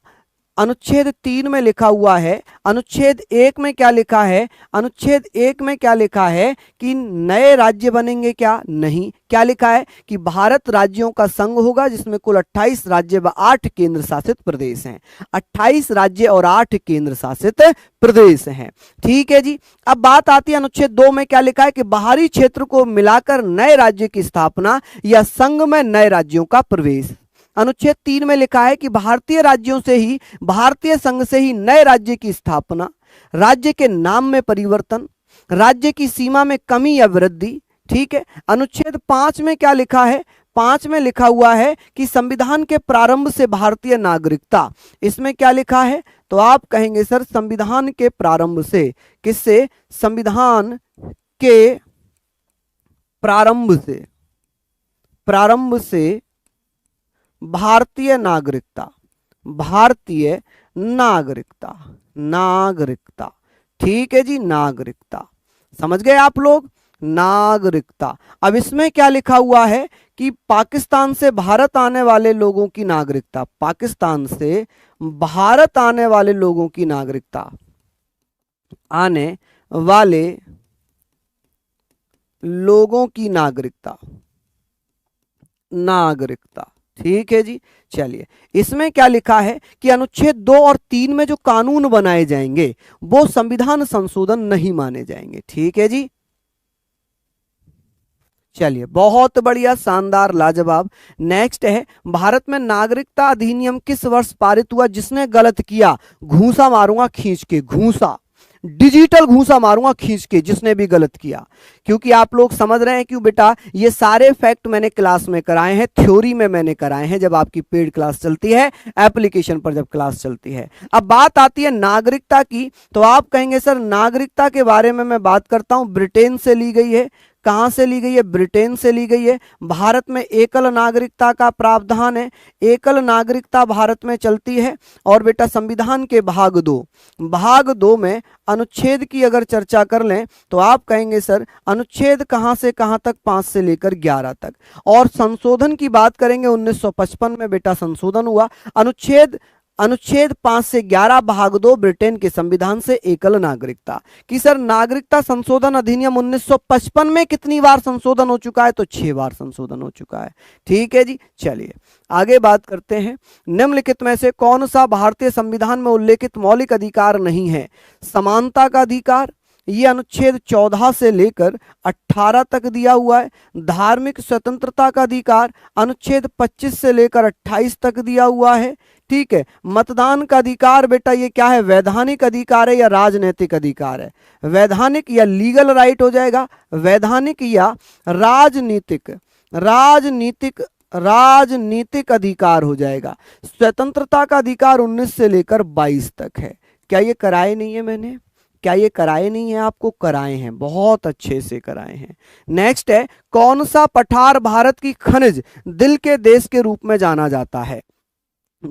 अनुच्छेद 3 में लिखा हुआ है, अनुच्छेद 1 में क्या लिखा है, अनुच्छेद 1 में क्या लिखा है कि नए राज्य बनेंगे, क्या नहीं, क्या लिखा है कि भारत राज्यों का संघ होगा जिसमें कुल 28 राज्य व 8 केंद्र शासित प्रदेश हैं। 28 राज्य और 8 केंद्र शासित प्रदेश हैं। ठीक है जी। अब बात आती है अनुच्छेद 2 में क्या लिखा है कि बाहरी क्षेत्र को मिलाकर नए राज्य की स्थापना या संघ में नए राज्यों का प्रवेश। अनुच्छेद 3 में लिखा है कि भारतीय राज्यों से ही, भारतीय संघ से ही नए राज्य की स्थापना, राज्य के नाम में परिवर्तन, राज्य की सीमा में कमी या वृद्धि। ठीक है। अनुच्छेद 5 में क्या लिखा है, 5 में लिखा हुआ है कि संविधान के प्रारंभ से भारतीय नागरिकता। इसमें क्या लिखा है, तो आप कहेंगे सर संविधान के प्रारंभ से, किससे, संविधान के प्रारंभ से भारतीय नागरिकता, भारतीय नागरिकता। ठीक है जी, नागरिकता, समझ गए आप लोग, नागरिकता। अब इसमें क्या लिखा हुआ है कि पाकिस्तान से भारत आने वाले लोगों की नागरिकता, पाकिस्तान से भारत आने वाले लोगों की नागरिकता, आने वाले लोगों की नागरिकता। ठीक है जी। चलिए इसमें क्या लिखा है कि अनुच्छेद 2 और 3 में जो कानून बनाए जाएंगे वो संविधान संशोधन नहीं माने जाएंगे। ठीक है जी। चलिए बहुत बढ़िया, शानदार, लाजवाब। नेक्स्ट है, भारत में नागरिकता अधिनियम किस वर्ष पारित हुआ? जिसने गलत किया घूंसा मारूंगा खींच के, घूंसा, डिजिटल घूंसा मारूंगा खींच के, जिसने भी गलत किया। क्योंकि आप लोग समझ रहे हैं क्यों बेटा, ये सारे फैक्ट मैंने क्लास में कराए हैं, थ्योरी में मैंने कराए हैं जब आपकी पेड क्लास चलती है, एप्लीकेशन पर जब क्लास चलती है। अब बात आती है नागरिकता की, तो आप कहेंगे सर नागरिकता के बारे में मैं बात करता हूं, ब्रिटेन से ली गई है। कहां से ली गई है? ब्रिटेन से ली गई है। भारत में एकल नागरिकता का प्रावधान है, एकल नागरिकता भारत में चलती है। और बेटा संविधान के भाग 2 में अनुच्छेद की अगर चर्चा कर लें तो आप कहेंगे सर अनुच्छेद कहां से कहां तक? 5 से लेकर 11 तक। और संशोधन की बात करेंगे 1955 में बेटा संशोधन हुआ। अनुच्छेद 5 से 11 भाग 2 ब्रिटेन के संविधान से एकल नागरिकता कि सर नागरिकता संशोधन अधिनियम 1955 में कितनी बार संशोधन हो चुका है? तो 6 बार संशोधन हो चुका है। ठीक है जी। चलिए आगे बात करते हैं, निम्नलिखित में से कौन सा भारतीय संविधान में उल्लेखित मौलिक अधिकार नहीं है? समानता का अधिकार, ये अनुच्छेद 14 से लेकर 18 तक दिया हुआ है। धार्मिक स्वतंत्रता का अधिकार अनुच्छेद 25 से लेकर 28 तक दिया हुआ है। ठीक है। मतदान का अधिकार बेटा ये क्या है? वैधानिक अधिकार है या राजनीतिक अधिकार है? वैधानिक या लीगल राइट हो जाएगा, वैधानिक या राजनीतिक अधिकार हो जाएगा। स्वतंत्रता का अधिकार 19 से लेकर 22 तक है। क्या ये कराए नहीं है मैंने? क्या ये कराए नहीं है? आपको कराए हैं, बहुत अच्छे से कराए हैं। नेक्स्ट है, कौन सा पठार भारत की खनिज दिल के देश के रूप में जाना जाता है?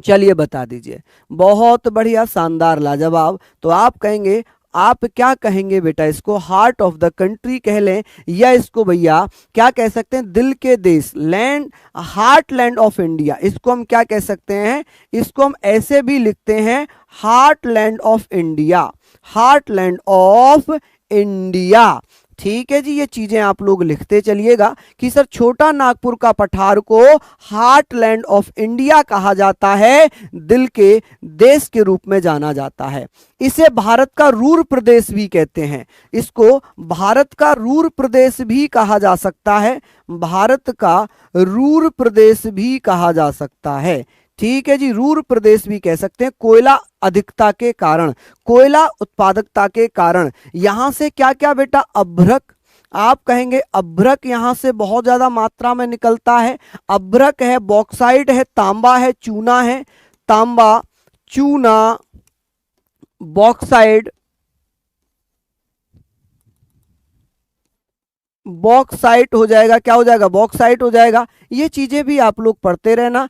चलिए बता दीजिए। बहुत बढ़िया, शानदार, लाजवाब। तो आप कहेंगे, आप क्या कहेंगे बेटा? इसको हार्ट ऑफ द कंट्री कह लें, या इसको भैया क्या कह सकते हैं? दिल के देश, land, heart land of India. इसको हम क्या कह सकते हैं? इसको हम ऐसे भी लिखते हैं heart land of India, heart land of India. ठीक है जी। ये चीजें आप लोग लिखते चलिएगा कि सर छोटा नागपुर का पठार को हार्ट लैंड ऑफ इंडिया कहा जाता है, दिल के देश के रूप में जाना जाता है। इसे भारत का रूर प्रदेश भी कहते हैं, इसको भारत का रूर प्रदेश भी कहा जा सकता है, भारत का रूर प्रदेश भी कहा जा सकता है। ठीक है जी, रूर प्रदेश भी कह सकते हैं। कोयला अधिकता के कारण, कोयला उत्पादकता के कारण यहां से क्या क्या बेटा? अभ्रक, आप कहेंगे अभ्रक यहां से बहुत ज्यादा मात्रा में निकलता है। अभ्रक है, बॉक्साइट है, तांबा है, चूना है। तांबा, चूना, बॉक्साइट, बॉक्साइट हो जाएगा, क्या हो जाएगा, बॉक्साइट हो जाएगा। ये चीजें भी आप लोग पढ़ते रहना।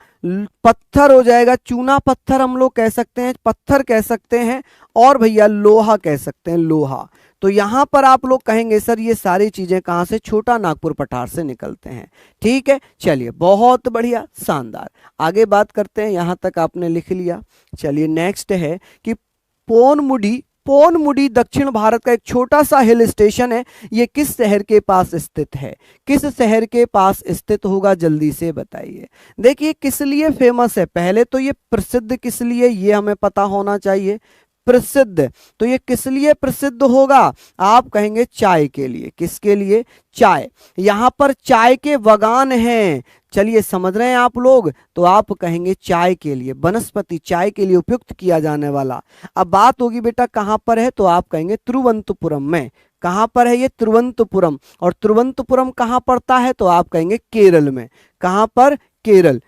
पत्थर हो जाएगा, चूना पत्थर हम लोग कह सकते हैं, पत्थर कह सकते हैं। और भैया लोहा कह सकते हैं, लोहा। तो यहां पर आप लोग कहेंगे सर ये सारी चीजें कहां से, छोटा नागपुर पठार से निकलते हैं। ठीक है, चलिए बहुत बढ़िया, शानदार। आगे बात करते हैं, यहां तक आपने लिख लिया। चलिए नेक्स्ट है कि पोनमुडी। पोनमुडी दक्षिण भारत का एक छोटा सा हिल स्टेशन है। ये किस शहर के पास स्थित है, किस शहर के पास स्थित होगा, जल्दी से बताइए। देखिए किस लिए फेमस है, पहले तो ये प्रसिद्ध किस लिए, ये हमें पता होना चाहिए। प्रसिद्ध, तो ये किस लिए प्रसिद्ध होगा, आप कहेंगे चाय के लिए। किसके लिए, चाय। यहां पर चाय के बागान हैं। चलिए समझ रहे हैं आप लोग, तो आप कहेंगे चाय के लिए, वनस्पति चाय के लिए उपयुक्त किया जाने वाला। अब बात होगी बेटा कहां पर है, तो आप कहेंगे तिरुवनंतपुरम में। कहां पर है ये, तिरुवनंतपुरम। और तिरुवनंतपुरम कहां पड़ता है, तो आप कहेंगे केरल में। कहां पर, केरल।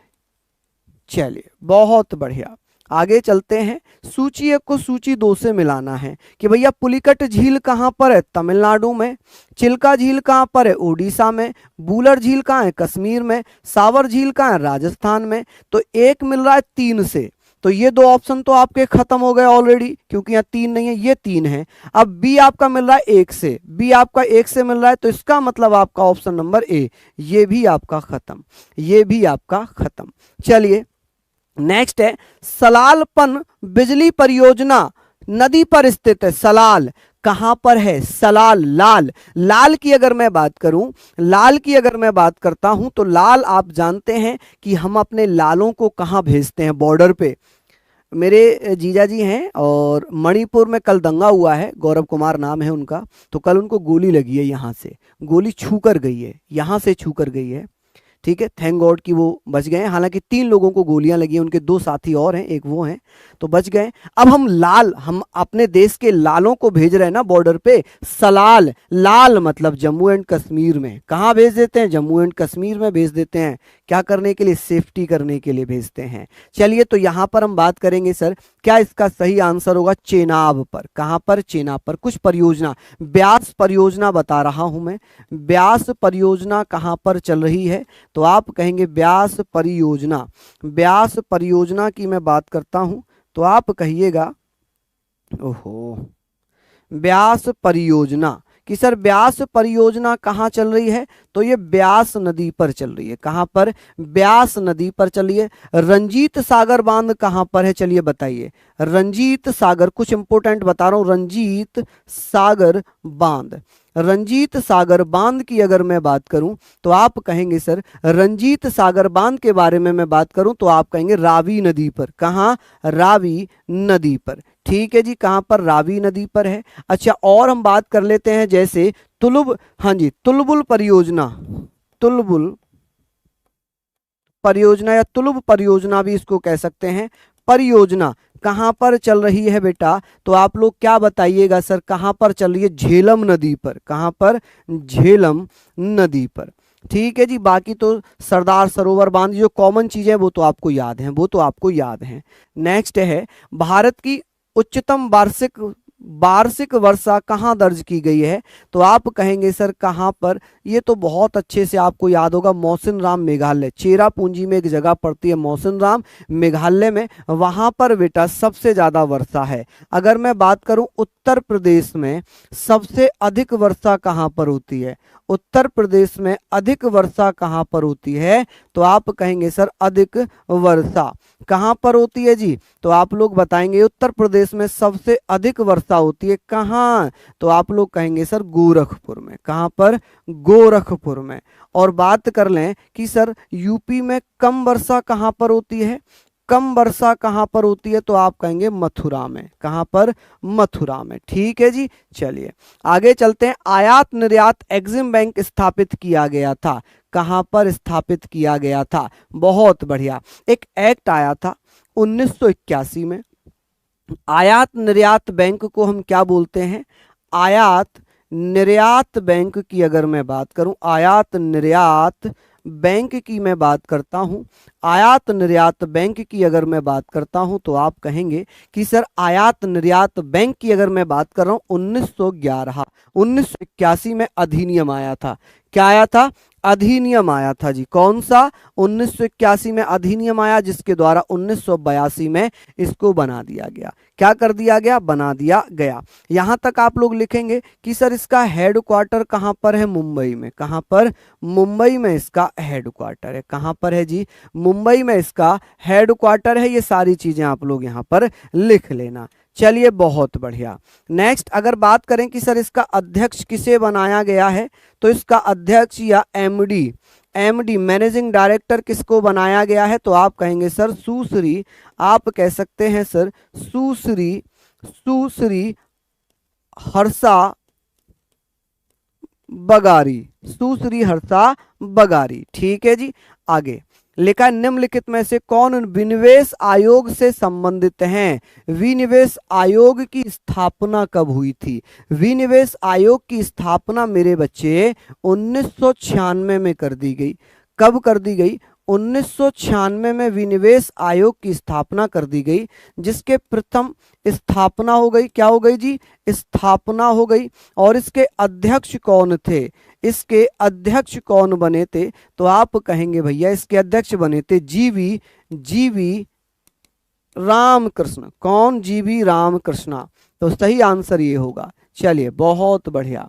चलिए बहुत बढ़िया, आगे चलते हैं। सूची 1 को सूची 2 से मिलाना है कि भैया पुलिकट झील कहां पर है, तमिलनाडु में। चिल्का झील कहां पर है, उड़ीसा में। बूलर झील कहां है, कश्मीर में। सावर झील कहां है, राजस्थान में। तो एक मिल रहा है 3 से, तो ये 2 ऑप्शन तो आपके खत्म हो गए ऑलरेडी, क्योंकि यहाँ 3 नहीं है, ये 3 है। अब बी आपका मिल रहा है 1 से, बी आपका 1 से मिल रहा है, तो इसका मतलब आपका ऑप्शन नंबर ए, ये भी आपका खत्म, ये भी आपका खत्म। चलिए नेक्स्ट है, सलालपन बिजली परियोजना नदी पर स्थित है। सलाल कहां पर है, सलाल, लाल। लाल की अगर मैं बात करूं, लाल की अगर मैं बात करता हूं, तो लाल आप जानते हैं कि हम अपने लालों को कहां भेजते हैं, बॉर्डर पे। मेरे जीजा जी हैं और मणिपुर में कल दंगा हुआ है, गौरव कुमार नाम है उनका। तो कल उनको गोली लगी है, यहां से गोली छू कर गई है, यहां से छू कर गई है। ठीक है, थैंक गॉड कि वो बच गए हैं। हालांकि 3 लोगों को गोलियां लगी हैं, उनके 2 साथी और हैं, एक वो हैं, तो बच गए। अब हम लाल, हम अपने देश के लालों को भेज रहे हैं ना बॉर्डर पे। सलाल, लाल मतलब जम्मू एंड कश्मीर में। कहां भेज देते हैं, जम्मू एंड कश्मीर में भेज देते हैं। क्या करने के लिए, सेफ्टी करने के लिए भेजते हैं। चलिए तो यहां पर हम बात करेंगे सर, क्या इसका सही आंसर होगा, चेनाब पर। कहां पर, चेनाब पर। कुछ परियोजना, ब्यास परियोजना बता रहा हूं मैं, ब्यास परियोजना कहां पर चल रही है, तो आप कहेंगे ब्यास परियोजना। ब्यास परियोजना की मैं बात करता हूं, तो आप कहिएगा, ओहो, ब्यास परियोजना कि सर ब्यास परियोजना कहाँ चल रही है, तो ये ब्यास नदी पर चल रही है। कहाँ पर, ब्यास नदी पर चली है। रंजीत सागर बांध कहाँ पर है, चलिए बताइए। रंजीत सागर, कुछ इंपोर्टेंट बता रहा हूँ, रंजीत सागर बांध। रंजीत सागर बांध की अगर मैं बात करूं, तो आप कहेंगे सर रंजीत सागर बांध के बारे में मैं बात करूं, तो आप कहेंगे रावी नदी पर। कहां, रावी नदी पर। ठीक है जी, कहां पर, रावी नदी पर है। अच्छा और हम बात कर लेते हैं, जैसे तुलुब, हाँ जी, तुलबुल परियोजना। तुलबुल परियोजना या तुलुब परियोजना भी इसको कह सकते हैं। परियोजना कहां पर चल रही है बेटा, तो आप लोग क्या बताइएगा सर, कहां पर चल रही है, झेलम नदी पर। कहां पर, झेलम नदी पर। ठीक है जी, बाकी तो सरदार सरोवर बांध, जो कॉमन चीजें वो तो आपको याद हैं, वो तो आपको याद हैं। नेक्स्ट है, भारत की उच्चतम वार्षिक वार्षिक वर्षा कहाँ दर्ज की गई है, तो आप कहेंगे सर कहाँ पर, ये तो बहुत अच्छे से आपको याद होगा, मौसिनराम मेघालय। चेरापूंजी में एक जगह पड़ती है मौसिनराम, मेघालय में, वहां पर बेटा सबसे ज्यादा वर्षा है। अगर मैं बात करूं उत्तर प्रदेश में सबसे अधिक वर्षा कहां पर होती है, उत्तर प्रदेश में अधिक वर्षा कहां पर होती है, तो आप कहेंगे सर अधिक वर्षा कहां पर होती है जी, तो आप लोग बताएंगे उत्तर प्रदेश में सबसे अधिक वर्षा होती है कहां, तो आप लोग कहेंगे सर गोरखपुर में। कहां पर, गोरखपुर में। और बात कर लें कि सर यूपी में कम वर्षा कहां पर होती है, कम वर्षा कहां पर होती है, तो आप कहेंगे मथुरा में। कहां पर, मथुरा में। ठीक है जी, चलिए आगे चलते हैं। आयात निर्यात एग्जिम बैंक स्थापित किया गया था, कहां पर स्थापित किया गया था, बहुत बढ़िया। एक एक्ट आया था 1981 में। आयात निर्यात बैंक को हम क्या बोलते हैं, आयात निर्यात बैंक की अगर मैं बात करूं, आयात निर्यात बैंक की मैं बात करता हूं, आयात निर्यात बैंक की अगर मैं बात करता हूं तो आप कहेंगे कि सर आयात निर्यात बैंक की अगर मैं बात कर रहा हूं 1911, 1981 में अधिनियम आया था। क्या आया था? अधिनियम आया था जी। कौन सा? 1981 में अधिनियम आया, जिसके द्वारा 1982 में इसको बना दिया गया। क्या कर दिया गया? बना दिया गया। यहां तक आप लोग लिखेंगे कि सर इसका हेड क्वार्टर कहां पर है? मुंबई में। कहां पर? मुंबई में इसका हेड क्वार्टर है। कहां पर है जी? मुंबई में इसका हेड क्वार्टर है। ये सारी चीजें आप लोग यहां पर लिख लेना। चलिए, बहुत बढ़िया। नेक्स्ट अगर बात करें कि सर इसका अध्यक्ष किसे बनाया गया है, तो इसका अध्यक्ष या एमडी, एमडी मैनेजिंग डायरेक्टर किसको बनाया गया है? तो आप कहेंगे सर सुश्री, आप कह सकते हैं सर सुश्री, सुश्री हर्षा बगारी, सुश्री हर्षा बगारी। ठीक है जी। आगे लिखा है निम्नलिखित में से कौन विनिवेश आयोग से संबंधित हैं? विनिवेश आयोग की स्थापना कब हुई थी? विनिवेश आयोग की स्थापना मेरे बच्चे 1996 में कर दी गई। कब कर दी गई? 1996 में विनिवेश आयोग की स्थापना कर दी गई, जिसके प्रथम स्थापना हो गई। क्या हो गई जी? स्थापना हो गई। और इसके अध्यक्ष कौन थे? इसके अध्यक्ष कौन बने थे? तो आप कहेंगे भैया इसके अध्यक्ष बने थे जीवी रामकृष्ण। कौन? जीवी रामकृष्णा। तो सही आंसर ये होगा। चलिए, बहुत बढ़िया।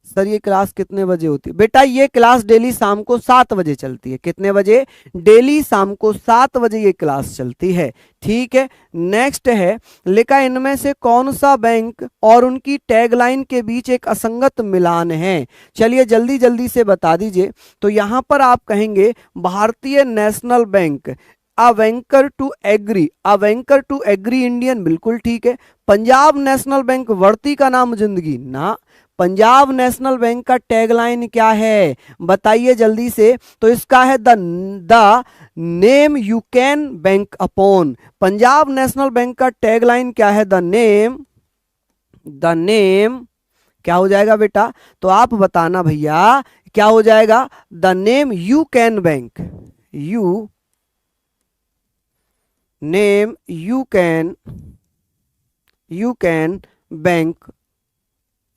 सर ये क्लास कितने बजे होती है? बेटा ये क्लास डेली शाम को 7 बजे चलती है। कितने बजे? डेली शाम को 7 बजे ये क्लास चलती है। ठीक है। नेक्स्ट है, लिखा इनमें से कौन सा बैंक और उनकी टैगलाइन के बीच एक असंगत मिलान है? चलिए जल्दी जल्दी से बता दीजिए। तो यहां पर आप कहेंगे Bharatiya national bank, a banker to agree, a banker to agree Indian, बिल्कुल ठीक है। पंजाब नेशनल बैंक, वर्ती का नाम जिंदगी ना। पंजाब नेशनल बैंक का टैगलाइन क्या है? बताइए जल्दी से। तो इसका है the name you can bank upon. Punjab national bank का टैगलाइन क्या है? द नेम क्या हो जाएगा बेटा? तो आप बताना भैया क्या हो जाएगा? The name you can bank, name you can bank,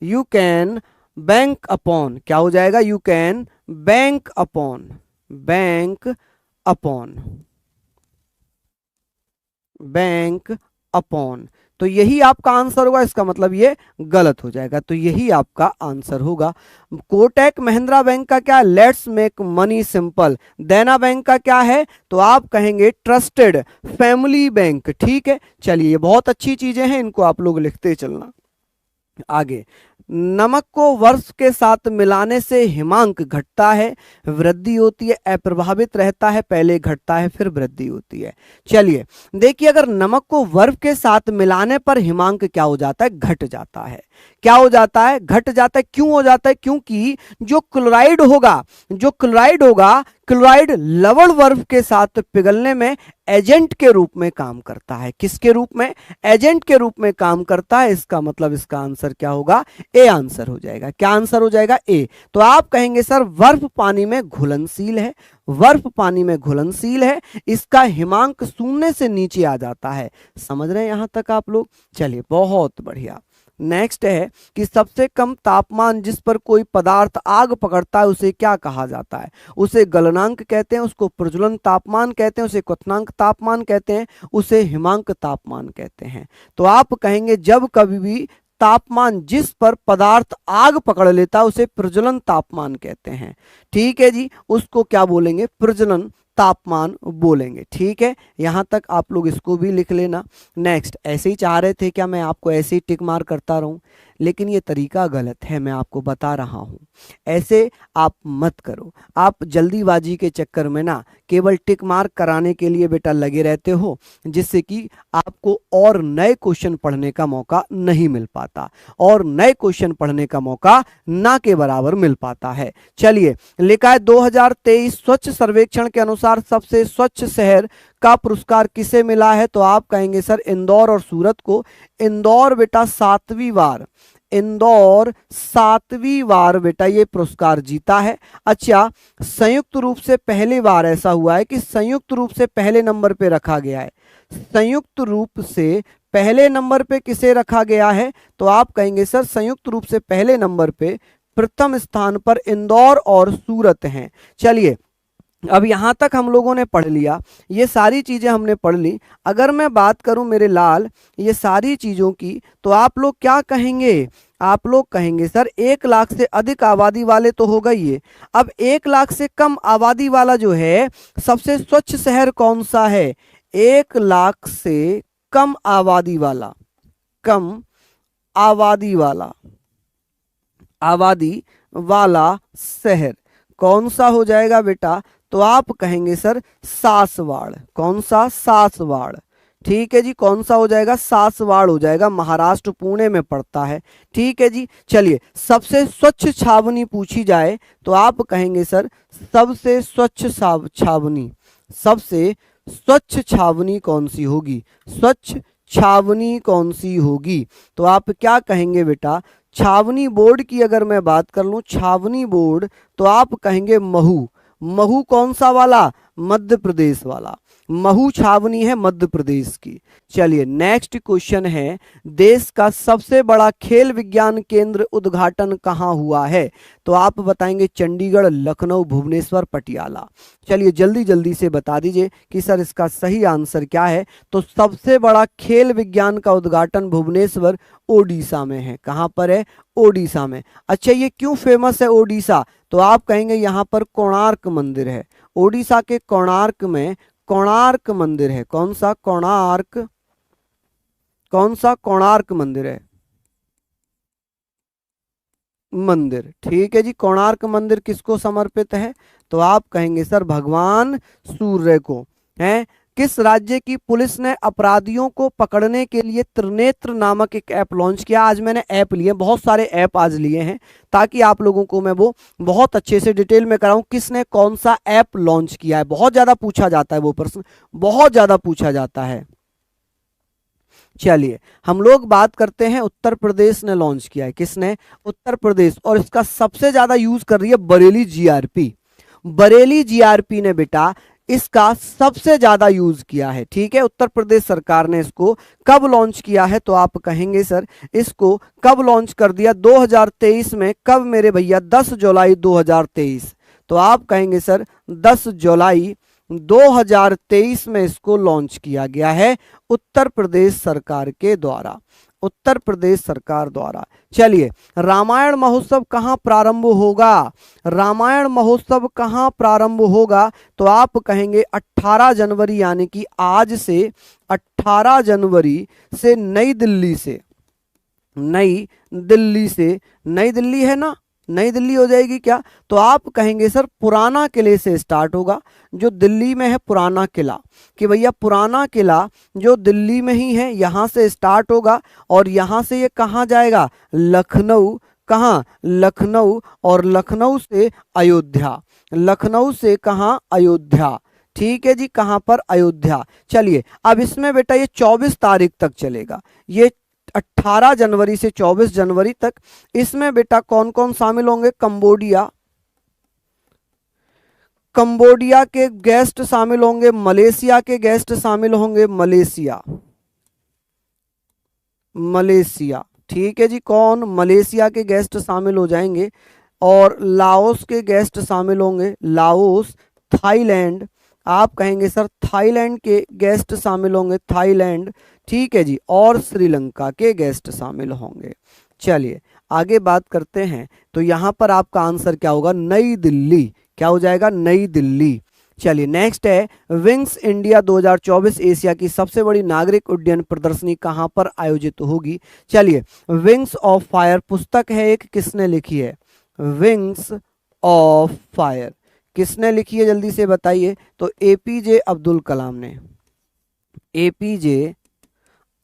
you can bank upon. क्या हो जाएगा? You can bank upon, bank upon, bank upon. तो यही आपका आंसर होगा। इसका मतलब ये गलत हो जाएगा। तो यही आपका आंसर होगा। कोटक महिंद्रा बैंक का क्या? Let's make money simple. देना बैंक का क्या है? तो आप कहेंगे ट्रस्टेड फैमिली बैंक। ठीक है। चलिए, ये बहुत अच्छी चीजें हैं, इनको आप लोग लिखते चलना। आगे, नमक को वर्ष के साथ मिलाने से हिमांक घटता है, वृद्धि होती है, अप्रभावित रहता है, पहले घटता है फिर वृद्धि होती है। चलिए देखिए, अगर नमक को बर्फ के साथ मिलाने पर हिमांक क्या हो जाता है? घट जाता है। क्या हो जाता है? घट जाता है। क्यों हो जाता है? क्योंकि जो क्लोराइड होगा, क्लोराइड लवण बर्फ के साथ पिघलने में एजेंट के रूप में काम करता है। किसके रूप में? एजेंट के रूप में काम करता है। इसका मतलब इसका आंसर क्या होगा? ए आंसर हो जाएगा। क्या आंसर हो जाएगा? ए। तो आप कहेंगे सर बर्फ पानी में घुलनशील है, बर्फ पानी में घुलनशील है, इसका हिमांक 0 से नीचे आ जाता है। समझ रहे हैं यहां तक आप लोग? चलिए, बहुत बढ़िया। नेक्स्ट है कि सबसे कम तापमान जिस पर कोई पदार्थ आग पकड़ता है उसे क्या कहा जाता है? उसे गलनांक कहते हैं, उसको प्रज्वलन तापमान कहते हैं, उसे क्वथनांक तापमान कहते हैं, उसे हिमांक तापमान कहते हैं। तो आप कहेंगे जब कभी भी तापमान जिस पर पदार्थ आग पकड़ लेता है उसे प्रज्वलन तापमान कहते हैं। ठीक है जी, उसको क्या बोलेंगे? प्रज्वलन तापमान बोलेंगे। ठीक है, यहां तक आप लोग इसको भी लिख लेना। नेक्स्ट, ऐसे ही चाह रहे थे क्या मैं आपको ऐसे ही टिक मार करता रहूं? लेकिन ये तरीका गलत है, मैं आपको बता रहा हूं। ऐसे आप मत करो। आप जल्दीबाजी के चक्कर में ना केवल टिक मार्क कराने के लिए बेटा लगे रहते हो, जिससे कि आपको और नए क्वेश्चन पढ़ने का मौका नहीं मिल पाता, और नए क्वेश्चन पढ़ने का मौका ना के बराबर मिल पाता है। चलिए, लिखा है 2023 स्वच्छ सर्वेक्षण के अनुसार सबसे स्वच्छ शहर का पुरस्कार किसे मिला है? तो आप कहेंगे सर इंदौर और सूरत को। इंदौर बेटा 7वीं बार, इंदौर 7वीं बार बेटा ये पुरस्कार जीता है। अच्छा, संयुक्त रूप से पहली बार ऐसा हुआ है कि संयुक्त रूप से पहले नंबर पे रखा गया है। संयुक्त रूप से पहले नंबर पे किसे रखा गया है? तो आप कहेंगे सर संयुक्त रूप से पहले नंबर पे प्रथम स्थान पर इंदौर और सूरत हैं। चलिए, अब यहां तक हम लोगों ने पढ़ लिया, ये सारी चीजें हमने पढ़ ली। अगर मैं बात करूं मेरे लाल ये सारी चीजों की, तो आप लोग क्या कहेंगे? आप लोग कहेंगे सर 1 लाख से अधिक आबादी वाले तो हो गई है। अब 1 लाख से कम आबादी वाला जो है सबसे स्वच्छ शहर कौन सा है? 1 लाख से कम आबादी वाला, कम आबादी वाला, आबादी वाला शहर कौन सा हो जाएगा बेटा? तो आप कहेंगे सर सासवाड़। कौन सा? सासवाड़। ठीक है जी, कौन सा हो जाएगा? सासवाड़ हो जाएगा, महाराष्ट्र पुणे में पड़ता है। ठीक है जी। चलिए, सबसे स्वच्छ छावनी पूछी जाए तो आप कहेंगे सर सबसे स्वच्छ छावनी, सबसे स्वच्छ छावनी कौन सी होगी? स्वच्छ छावनी कौन सी होगी? तो आप क्या कहेंगे बेटा? छावनी बोर्ड की अगर मैं बात कर लूं, छावनी बोर्ड, तो आप कहेंगे महू। महू कौन सा वाला? मध्य प्रदेश वाला। महू छावनी है मध्य प्रदेश की। चलिए, नेक्स्ट क्वेश्चन है, देश का सबसे बड़ा खेल विज्ञान केंद्र उद्घाटन कहाँ हुआ है? तो आप बताएंगे चंडीगढ़, लखनऊ, भुवनेश्वर, पटियाला। चलिए जल्दी जल्दी से बता दीजिए कि सर इसका सही आंसर क्या है। तो सबसे बड़ा खेल विज्ञान का उद्घाटन भुवनेश्वर, ओडिशा में है। कहाँ पर है? ओडिशा में। अच्छा, ये क्यों फेमस है ओडिशा? तो आप कहेंगे यहाँ पर कोणार्क मंदिर है। ओडिशा के कोणार्क में कोणार्क मंदिर है। कौन सा? कोणार्क। कौन सा? कोणार्क मंदिर है, मंदिर। ठीक है जी। कोणार्क मंदिर किसको समर्पित है? तो आप कहेंगे सर भगवान सूर्य को है। किस राज्य की पुलिस ने अपराधियों को पकड़ने के लिए त्रिनेत्र नामक एक ऐप लॉन्च किया? आज मैंने ऐप लिए, बहुत सारे ऐप आज लिए हैं ताकि आप लोगों को मैं वो बहुत अच्छे से डिटेल में कराऊं किसने कौन सा ऐप लॉन्च किया है। बहुत ज्यादा पूछा जाता है वो प्रश्न, बहुत ज्यादा पूछा जाता है। चलिए, हम लोग बात करते हैं उत्तर प्रदेश ने लॉन्च किया है। किसने? उत्तर प्रदेश। और इसका सबसे ज्यादा यूज कर रही है बरेली जीआरपी। बरेली जीआरपी ने बेटा इसका सबसे ज्यादा यूज किया है। ठीक है, उत्तर प्रदेश सरकार ने इसको कब लॉन्च किया है? तो आप कहेंगे सर इसको कब लॉन्च कर दिया? 2023 में। कब मेरे भैया? 10 जुलाई 2023। तो आप कहेंगे सर 10 जुलाई 2023 में इसको लॉन्च किया गया है उत्तर प्रदेश सरकार के द्वारा, उत्तर प्रदेश सरकार द्वारा। चलिए, रामायण महोत्सव कहाँ प्रारंभ होगा? रामायण महोत्सव कहाँ प्रारंभ होगा? तो आप कहेंगे 18 जनवरी, यानी कि आज से 18 जनवरी से नई दिल्ली से, नई दिल्ली से, नई दिल्ली है ना, नई दिल्ली हो जाएगी क्या? तो आप कहेंगे सर पुराना किले से स्टार्ट होगा, जो दिल्ली में है पुराना किला, कि भैया पुराना किला जो दिल्ली में ही है यहां से स्टार्ट होगा और यहां से ये कहां जाएगा? लखनऊ। कहां? लखनऊ। और लखनऊ से अयोध्या, लखनऊ से कहां? अयोध्या। ठीक है जी, कहां पर? अयोध्या। चलिए, अब इसमें बेटा ये 24 तारीख तक चलेगा, ये 18 जनवरी से 24 जनवरी तक। इसमें बेटा कौन कौन शामिल होंगे? कंबोडिया, कंबोडिया के गेस्ट शामिल होंगे, मलेशिया के गेस्ट शामिल होंगे, मलेशिया, मलेशिया। ठीक है जी, कौन? मलेशिया के गेस्ट शामिल हो जाएंगे। और लाओस के गेस्ट शामिल होंगे, लाओस। थाईलैंड, आप कहेंगे सर थाईलैंड के गेस्ट शामिल होंगे, थाईलैंड। ठीक है जी, और श्रीलंका के गेस्ट शामिल होंगे। चलिए आगे बात करते हैं। तो यहां पर आपका आंसर क्या होगा? नई दिल्ली। क्या हो जाएगा? नई दिल्ली। चलिए नेक्स्ट है, विंग्स इंडिया 2024 एशिया की सबसे बड़ी नागरिक उड्डयन प्रदर्शनी कहां पर आयोजित होगी? चलिए, विंग्स ऑफ फायर पुस्तक है एक, किसने लिखी है? विंग्स ऑफ फायर किसने लिखी है? जल्दी से बताइए। तो एपीजे अब्दुल कलाम ने, एपीजे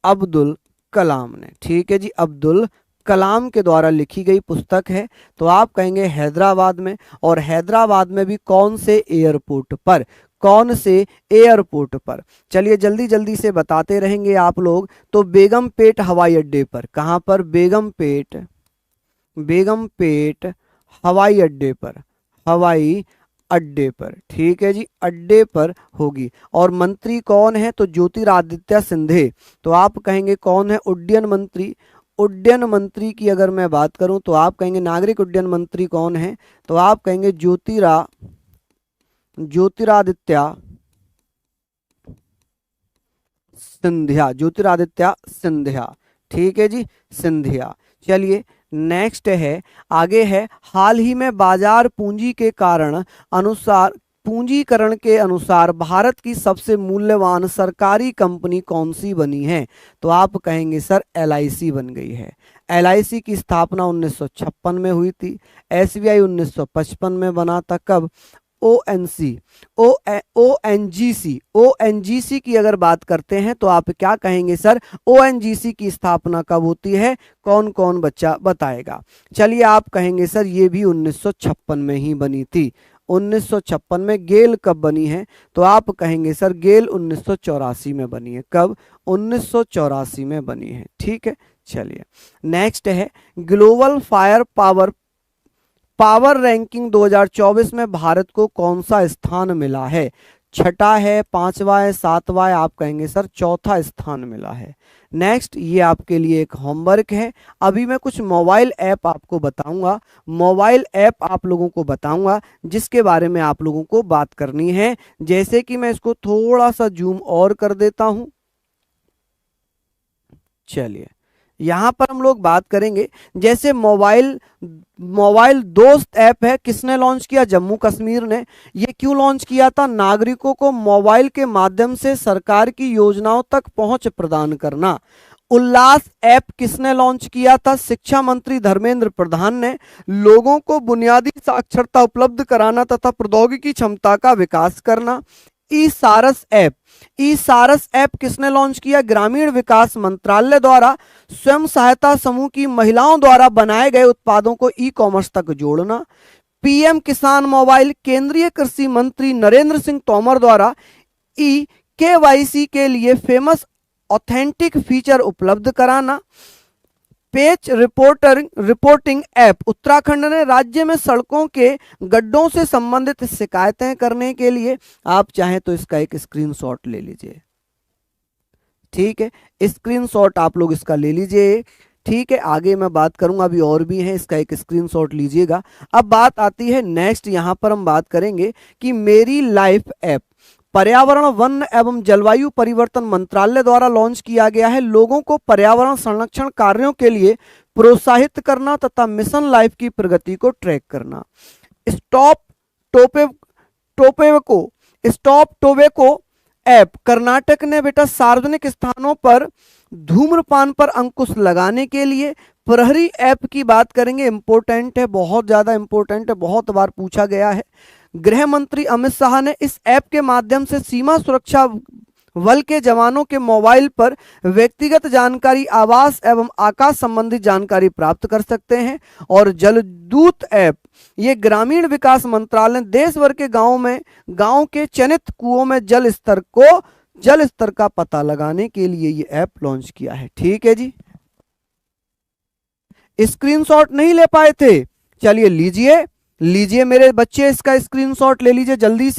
अब्दुल कलाम ने। ठीक है जी, अब्दुल कलाम के द्वारा लिखी गई पुस्तक है। तो आप कहेंगे हैदराबाद में। और हैदराबाद में भी कौन से एयरपोर्ट पर? कौन से एयरपोर्ट पर? चलिए जल्दी जल्दी से बताते रहेंगे आप लोग। तो बेगमपेट हवाई अड्डे पर। कहां पर? बेगमपेट बेगमपेट हवाई अड्डे पर, हवाई अड्डे पर, ठीक है जी, अड्डे पर होगी। और मंत्री कौन है? तो ज्योतिरादित्य सिंधिया। तो आप कहेंगे कौन है? उड्डयन मंत्री। उड्डयन मंत्री की अगर मैं बात करूं तो आप कहेंगे नागरिक उड्डयन मंत्री कौन है? तो आप कहेंगे ज्योतिरादित्य सिंधिया, ज्योतिरादित्य सिंधिया, ठीक है जी, सिंधिया। चलिए नेक्स्ट है, आगे है, हाल ही में बाजार पूंजी के कारण अनुसार पूंजीकरण के अनुसार भारत की सबसे मूल्यवान सरकारी कंपनी कौन सी बनी है? तो आप कहेंगे सर LIC बन गई है। LIC की स्थापना 1956 में हुई थी। SBI 1955 में बना था। कब? ONGC की अगर बात करते हैं तो आप क्या कहेंगे सर? ONGC की स्थापना कब होती है? कौन कौन बच्चा बताएगा? चलिए आप कहेंगे सर ये भी 1956 में ही बनी थी। 1956 में। गेल कब बनी है? तो आप कहेंगे सर गेल 1984 में बनी है। कब? 1984 में बनी है, ठीक है। चलिए नेक्स्ट है, ग्लोबल फायर पावर रैंकिंग 2024 में भारत को कौन सा स्थान मिला है? छठा है, पांचवा है, सातवां है? आप कहेंगे सर चौथा स्थान मिला है। नेक्स्ट, ये आपके लिए एक होमवर्क है। अभी मैं कुछ मोबाइल ऐप आपको बताऊंगा, मोबाइल ऐप आप लोगों को बताऊंगा जिसके बारे में आप लोगों को बात करनी है। जैसे कि मैं इसको थोड़ा सा जूम और कर देता हूं। चलिए यहां पर हम लोग बात करेंगे, जैसे मोबाइल दोस्त ऐप है, किसने लॉन्च किया? जम्मू कश्मीर ने। ये क्यों लॉन्च किया था? नागरिकों को मोबाइल के माध्यम से सरकार की योजनाओं तक पहुंच प्रदान करना। उल्लास ऐप किसने लॉन्च किया था? शिक्षा मंत्री धर्मेंद्र प्रधान ने। लोगों को बुनियादी साक्षरता उपलब्ध कराना तथा प्रौद्योगिकी क्षमता का विकास करना। ई सारस ऐप किसने लॉन्च किया? ग्रामीण विकास मंत्रालय द्वारा स्वयं सहायता समूह की महिलाओं द्वारा बनाए गए उत्पादों को ई-कॉमर्स तक जोड़ना। PM किसान मोबाइल केंद्रीय कृषि मंत्री नरेंद्र सिंह तोमर द्वारा KYC के लिए फेमस ऑथेंटिक फीचर उपलब्ध कराना। पेच रिपोर्टिंग ऐप उत्तराखंड ने राज्य में सड़कों के गड्ढों से संबंधित शिकायतें करने के लिए, आप चाहें तो इसका एक स्क्रीनशॉट ले लीजिए, ठीक है, स्क्रीनशॉट आप लोग इसका ले लीजिए, ठीक है। आगे मैं बात करूंगा, अभी और भी है, इसका एक स्क्रीनशॉट लीजिएगा। अब बात आती है नेक्स्ट, यहां पर हम बात करेंगे कि मेरी लाइफ ऐप पर्यावरण वन एवं जलवायु परिवर्तन मंत्रालय द्वारा लॉन्च किया गया है। लोगों को पर्यावरण संरक्षण कार्यों के लिए प्रोत्साहित करना तथा मिशन लाइफ की प्रगति को ट्रैक करना। स्टॉप टोबैको ऐप कर्नाटक ने बेटा सार्वजनिक स्थानों पर धूम्रपान पर अंकुश लगाने के लिए। प्रहरी ऐप की बात करेंगे, इंपॉर्टेंट है, बहुत ज्यादा इंपॉर्टेंट है, बहुत बार पूछा गया है। गृह मंत्री अमित शाह ने इस ऐप के माध्यम से सीमा सुरक्षा बल के जवानों के मोबाइल पर व्यक्तिगत जानकारी, आवास एवं आकाश संबंधी जानकारी प्राप्त कर सकते हैं। और जलदूत ऐप, ये ग्रामीण विकास मंत्रालय देश भर के गांव के चयनित कुओं में जल स्तर का पता लगाने के लिए ये ऐप लॉन्च किया है, ठीक है जी। स्क्रीनशॉट नहीं ले पाए थे? चलिए लीजिए मेरे बच्चे, इसका स्क्रीनशॉट ले लीजिए, जल्दी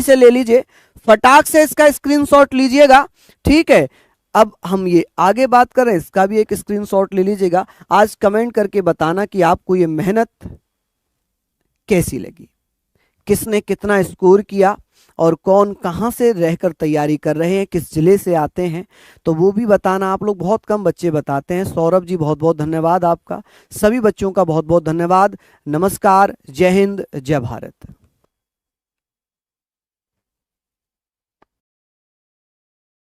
से ले लीजिए, फटाक से इसका स्क्रीनशॉट लीजिएगा, ठीक है। अब हम ये आगे बात करें, इसका भी एक स्क्रीनशॉट ले लीजिएगा। आज कमेंट करके बताना कि आपको ये मेहनत कैसी लगी, किसने कितना स्कोर किया और कौन कहां से रहकर तैयारी कर रहे हैं, किस जिले से आते हैं, तो वो भी बताना। आप लोग बहुत कम बच्चे बताते हैं। सौरभ जी बहुत बहुत धन्यवाद आपका, सभी बच्चों का बहुत बहुत धन्यवाद। नमस्कार, जय हिंद, जय भारत।